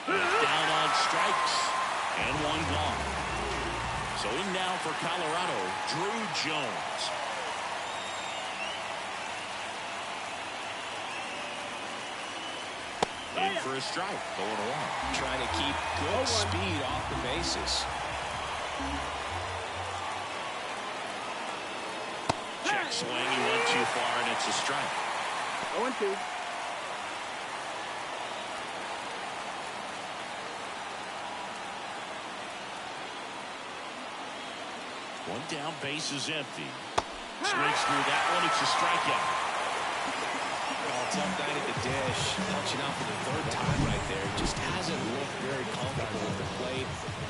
Down on strikes. And 1 gone. So in now for Colorado, Drew Jones. In for a strike. 0-1. Trying to keep good speed off the bases. Check swing. He went too far, and it's a strike. 0-2. One down, base is empty. Swings through that one. It's a strikeout. Well, tough night at the dish. Punching out for the 3rd time right there. Just hasn't looked very comfortable with the plate.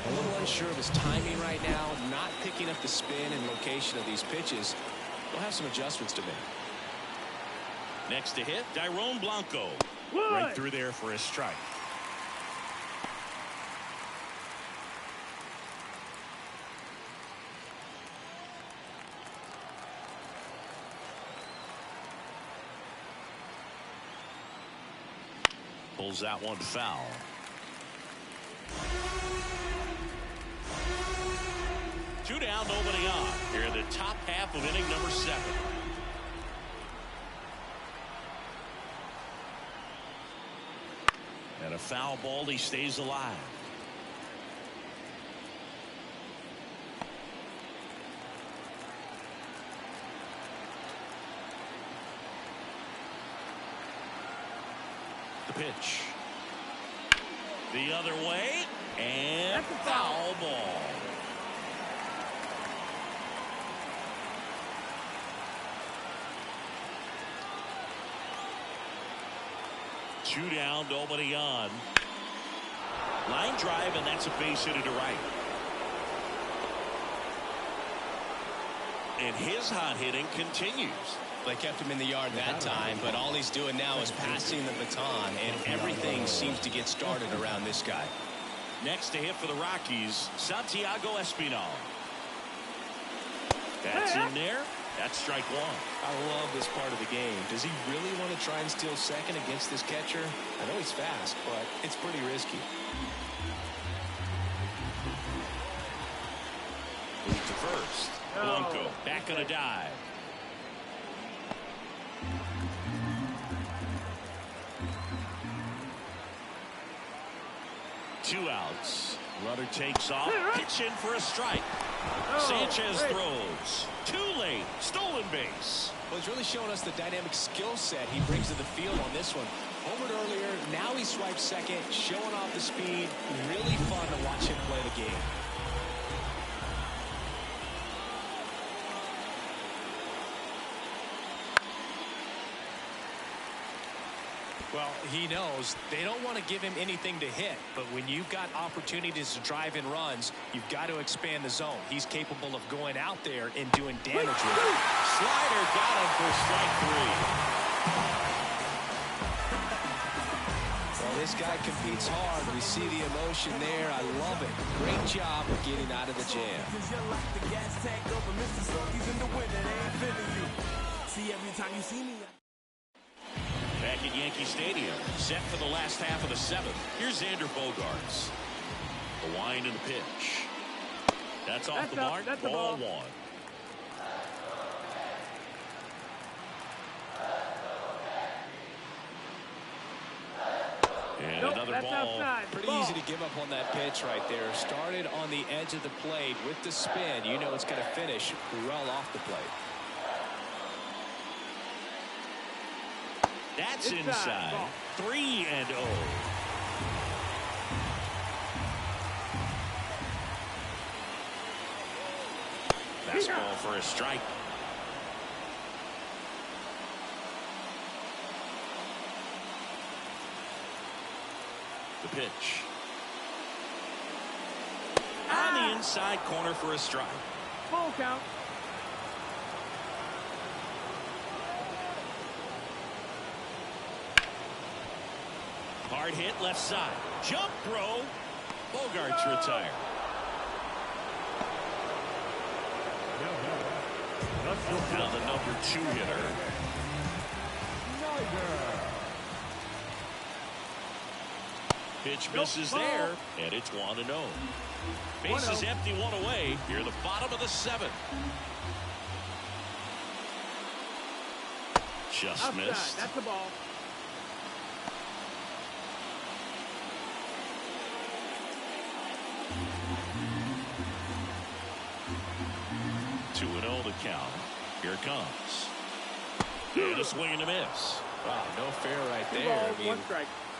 A little unsure of his timing right now. Not picking up the spin and location of these pitches. He'll have some adjustments to make. Next to hit, Dairon Blanco. Right through there for a strike. Pulls that one foul. Two down, nobody on. Here in the top half of inning number 7. And a foul ball, he stays alive. The pitch. The other way. And foul ball. Two down, nobody on. Line drive, and that's a base hit to right. And his hot hitting continues. They kept him in the yard that time, but all he's doing now is passing the baton, and everything seems to get started around this guy. Next to hit for the Rockies, Santiago Espinal. That's in there. That's strike one. I love this part of the game. Does he really want to try and steal second against this catcher? I know he's fast, but it's pretty risky. Move to first. Blanco back on a dive. Two outs. Runner takes off. Pitch in for a strike. Sanchez throws. Too late. Stolen base. Well, he's really showing us the dynamic skill set he brings to the field on this one. Homered earlier. Now he swipes second. Showing off the speed. Really fun to watch him play the game. Well, he knows they don't want to give him anything to hit, but when you've got opportunities to drive in runs, you've got to expand the zone. He's capable of going out there and doing damage with it. Slider got him for strike three. Well, this guy competes hard. We see the emotion there. I love it. Great job of getting out of the jam. See, every time you see me. Back at Yankee Stadium, set for the last half of the seventh. Here's Xander Bogaerts. The wind and the pitch. That's off the mark. Ball one. And another ball. Pretty easy to give up on that pitch right there. Started on the edge of the plate with the spin. You know it's going to finish well off the plate. That's inside. 3-0. Fastball for a strike. The pitch. On the inside corner for a strike. Full count. Hard hit left side. Jump throw. Bogaerts retired. Now the number 2 hitter. Pitch misses there, and it's 1-0. Base is empty, one away. Here, the bottom of the 7th. Just missed. That's the ball. The count. Here it comes. And a swing and a miss. Wow, no fair right there. I mean,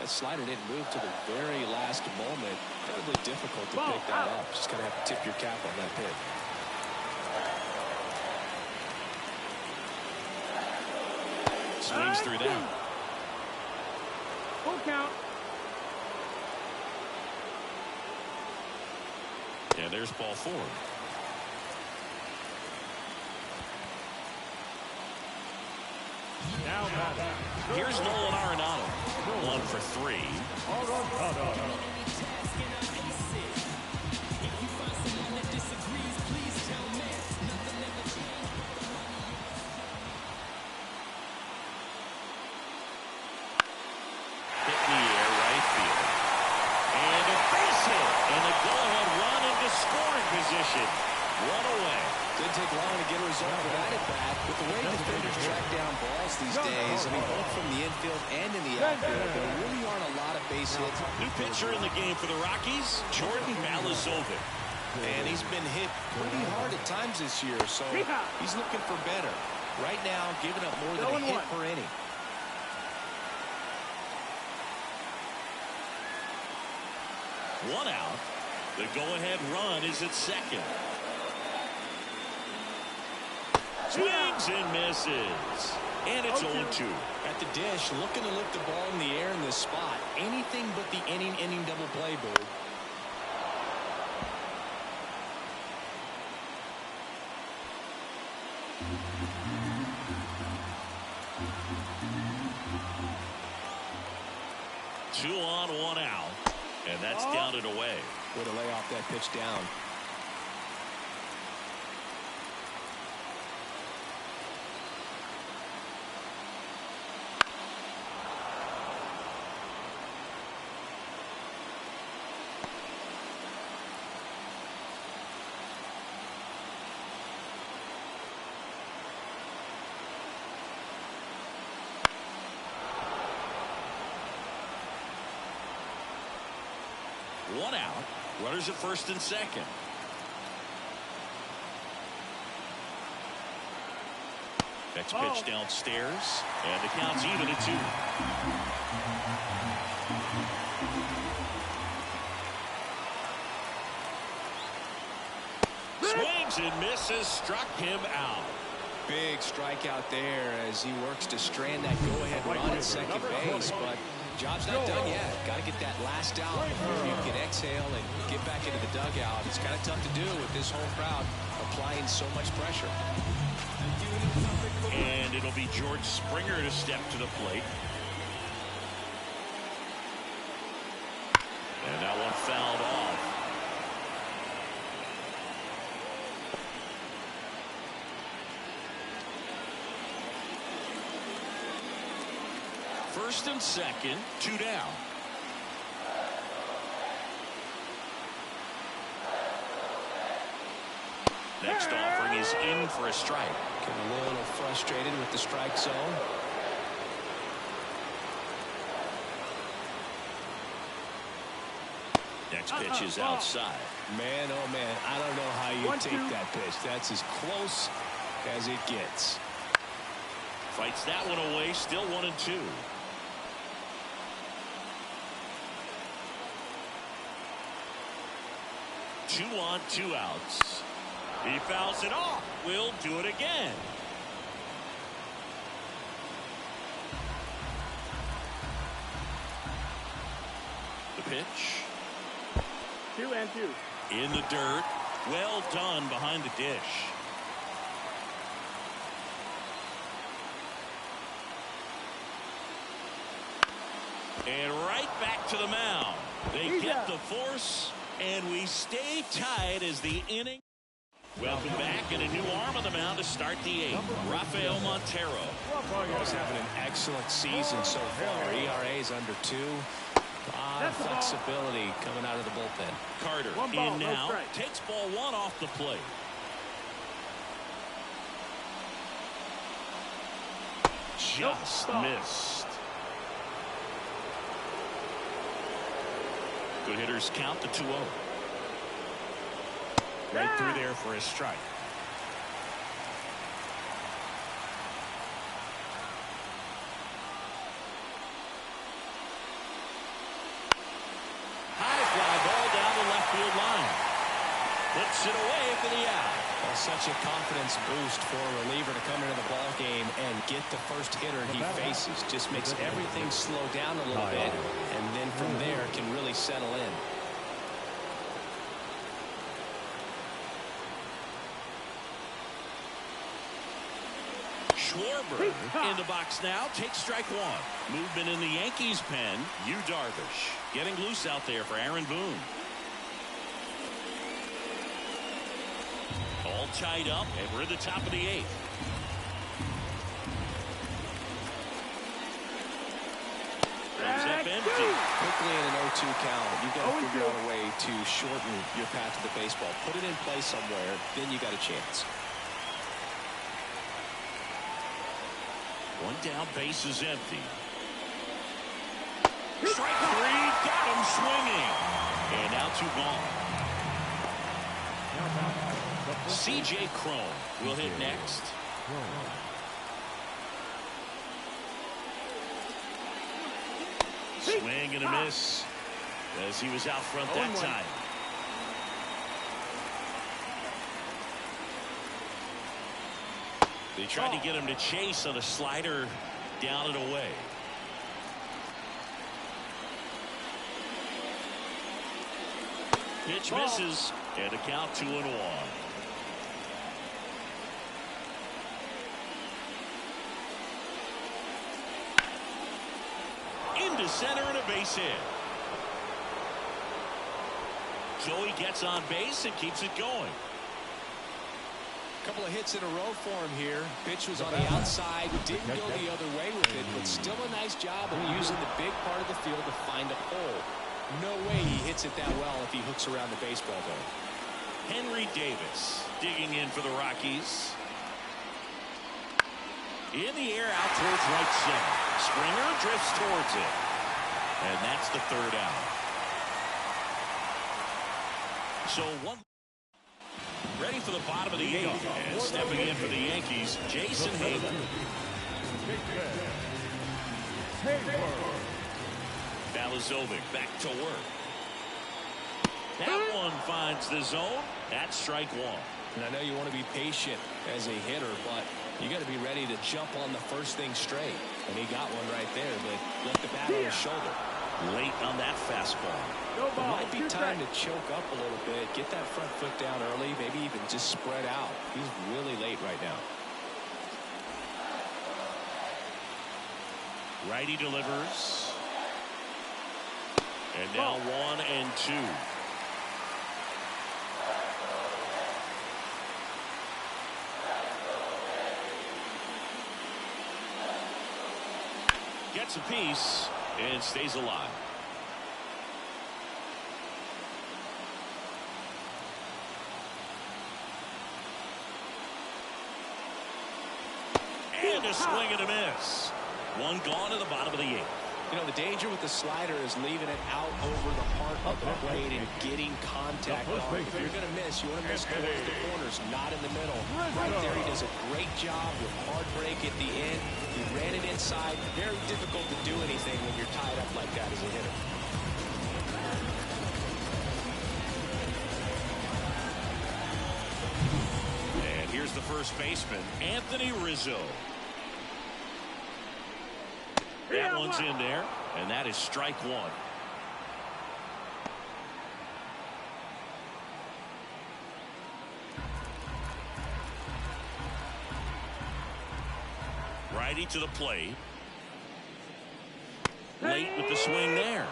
that slider didn't move to the very last moment. Incredibly difficult to pick that up. Just gotta have to tip your cap on that pitch. Swings through that. Full count. And there's ball 4. Now here's Nolan Arenado. 1 for 3. Hit in the air, right field. And a base hit. And a go-ahead run into scoring position. One away. Didn't take long to get a result with that at bat. With the way defenders track down balls these days, I mean, both from the infield and in the outfield, there really aren't a lot of base hits. New pitcher in the game for the Rockies, Jordan Balazovic. And he's been hit pretty hard at times this year, so he's looking for better. Right now, giving up more than a hit per inning. One out. The go-ahead run is at second. Swings and misses. And it's 0-2. At the dish, looking to lift the ball in the air in this spot. Anything but the inning double play, Bird. Two on, one out. And that's down and away. Way to lay off that pitch down. One out. Runners at first and second. Next pitch downstairs. And the count's even at 2. Swings and misses. Struck him out. Big strikeout there as he works to strand that go-ahead run at second base, but job's not done yet. Got to get that last out before you can exhale and get back into the dugout. It's kind of tough to do with this home crowd applying so much pressure. And it'll be George Springer to step to the plate. And that one fouled off. First and second, 2 down. Next offering is in for a strike. Getting a little frustrated with the strike zone. Next pitch is outside. Man, oh man, I don't know how you take that pitch. That's as close as it gets. Fights that one away, still 1-2. Two on, 2 outs. He fouls it off. Will do it again. The pitch. 2-2. In the dirt. Well done behind the dish. And right back to the mound. They get the force. And we stay tied as the inning. Welcome back, and a new arm on the mound to start the 8th. Rafael Montero. He's having an excellent season so far. ERA is under 2. A lot of flexibility coming out of the bullpen. Carter in now. Takes ball 1 off the plate. Just missed. Good hitters count to 2-0. Right through there for a strike. High fly ball down the left field line. Puts it away for the out. Well, such a confidence boost for a reliever to come into the ball game and get the first hitter he faces. Just makes everything slow down a little bit, and then from there can really settle in. Schwarber in the box now. Takes strike 1. Movement in the Yankees pen. Yu Darvish getting loose out there for Aaron Boone. All tied up, and we're at the top of the 8th. Comes up empty. Quickly in an 0-2 count, you've got to figure out a way to shorten your path to the baseball. Put it in play somewhere, then you got a chance. One down, base is empty. Strike 3, got him swinging. And now 2 gone. C.J. Cron will hit next. Swing and a miss as he was out front that time. They tried to get him to chase on a slider down and away. Pitch misses, and a count 2-1. Into center and a base hit. Joey gets on base and keeps it going. Couple of hits in a row for him here. Pitch was on the outside, didn't go the other way with it, but still a nice job of using the big part of the field to find a hole. No way he hits it that well if he hooks around the baseball though. Henry Davis digging in for the Rockies. In the air out towards right center. Springer drifts towards it. And that's the third out. So one. Ready for the bottom of the 8th. And stepping in for the Yankees, Jason Hayward. Balazovic back to work. That one finds the zone. That's strike 1. And I know you want to be patient as a hitter, but you got to be ready to jump on the first thing straight. And he got one right there, but left the bat on his shoulder. Late on that fastball. It might be time to choke up a little bit, get that front foot down early, maybe even just spread out. He's really late right now. Righty delivers. And now 1-2. Gets a piece and stays alive. And a swing and a miss. One gone to the bottom of the 8th. You know, the danger with the slider is leaving it out over the heart of the plate and getting contact on it. If you're going to miss, you want to miss towards the corners, not in the middle. Right there, he does a great job with hard break at the end. He ran it inside. Very difficult to do anything when you're tied up like that as a hitter. And here's the first baseman, Anthony Rizzo. That one's in there, and that is strike 1. Righty to the plate. Late with the swing there.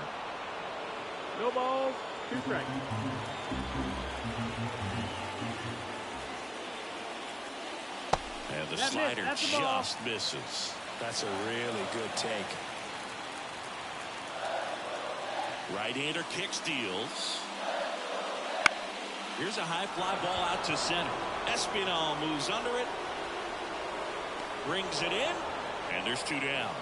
No balls, 2 strikes. And the slider just misses. That's a really good take. Right-hander kick steals. Here's a high fly ball out to center. Espinal moves under it. Brings it in. And there's 2 down.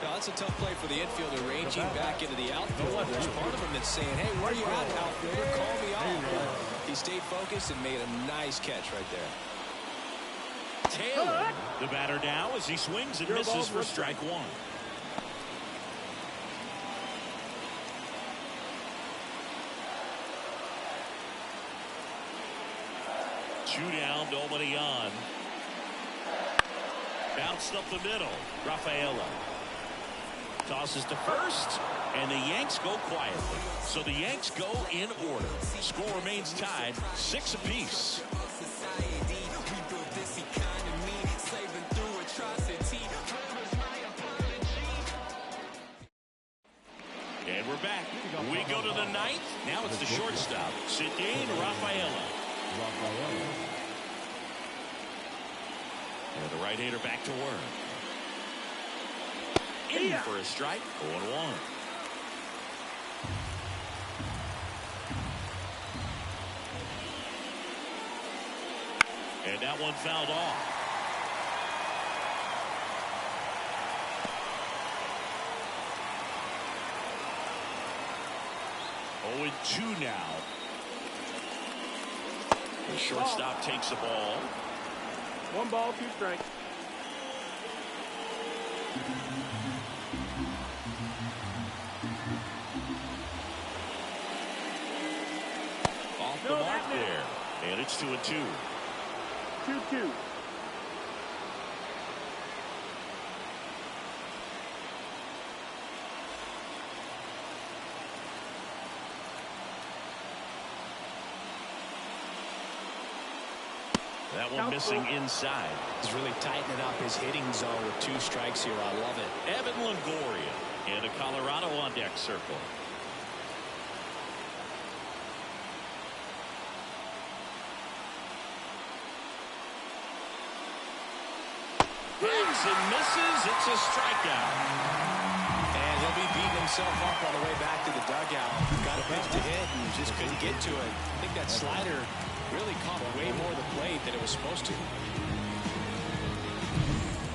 Now, that's a tough play for the infielder, ranging back into the outfield. There's part of him that's saying, hey, where are you at, outfielder? Call me off. But he stayed focused and made a nice catch right there. Taylor, the batter now as he swings and misses for strike 1. Two down, nobody on. Bounced up the middle. Rafaela tosses to first, and the Yanks go quietly. So the Yanks go in order. Score remains tied, 6 apiece. And we're back. We go to the 9th. Now it's the shortstop, Sidney Rafaela. And the right-hander back to work. In for a strike, 0-1. And that one fouled off. Oh, 2 now. The shortstop takes the ball. 1 ball, 2 strikes. Off the mark there. And it's 2-2. 2-2. That one missing inside. He's really tightening up his hitting zone with 2 strikes here. I love it. Evan Longoria and a Colorado on deck circle. Hits and misses. It's a strikeout. And he'll be beating himself up on the way back to the dugout. Got a pitch to hit and just couldn't get to it. I think that slider really caught way more of the plate than it was supposed to.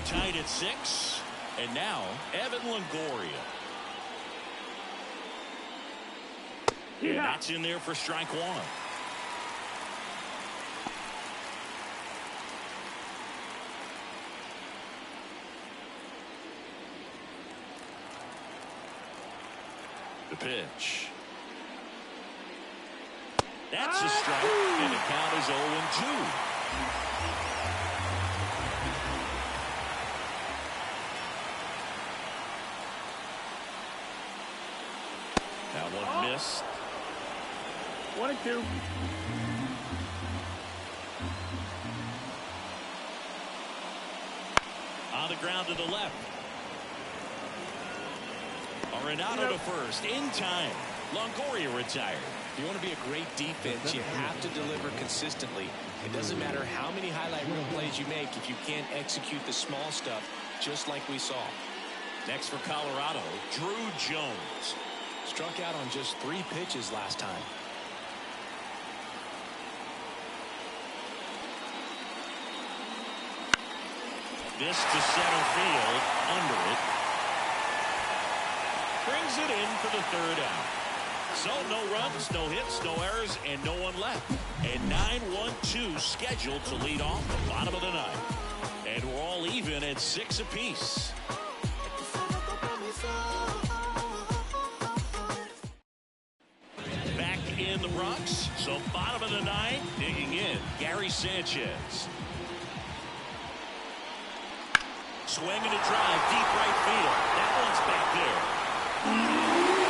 Tied at 6. And now Evan Longoria. And that's in there for strike 1. The pitch. That's a strike, and the count is 0-2. That one missed. 1-2. On the ground to the left. Arenado to first in time. Longoria retired. If you want to be a great defense, you have to deliver consistently. It doesn't matter how many highlight reel plays you make if you can't execute the small stuff, just like we saw. Next for Colorado, Drew Jones. Struck out on just 3 pitches last time. This to center field, under it. Brings it in for the 3rd out. So no runs, no hits, no errors, and no one left. And 9-1-2 scheduled to lead off the bottom of the 9th. And we're all even at 6 apiece. Back in the Bronx. So bottom of the 9th, digging in, Gary Sanchez. Swinging a drive, deep right field. That one's back there.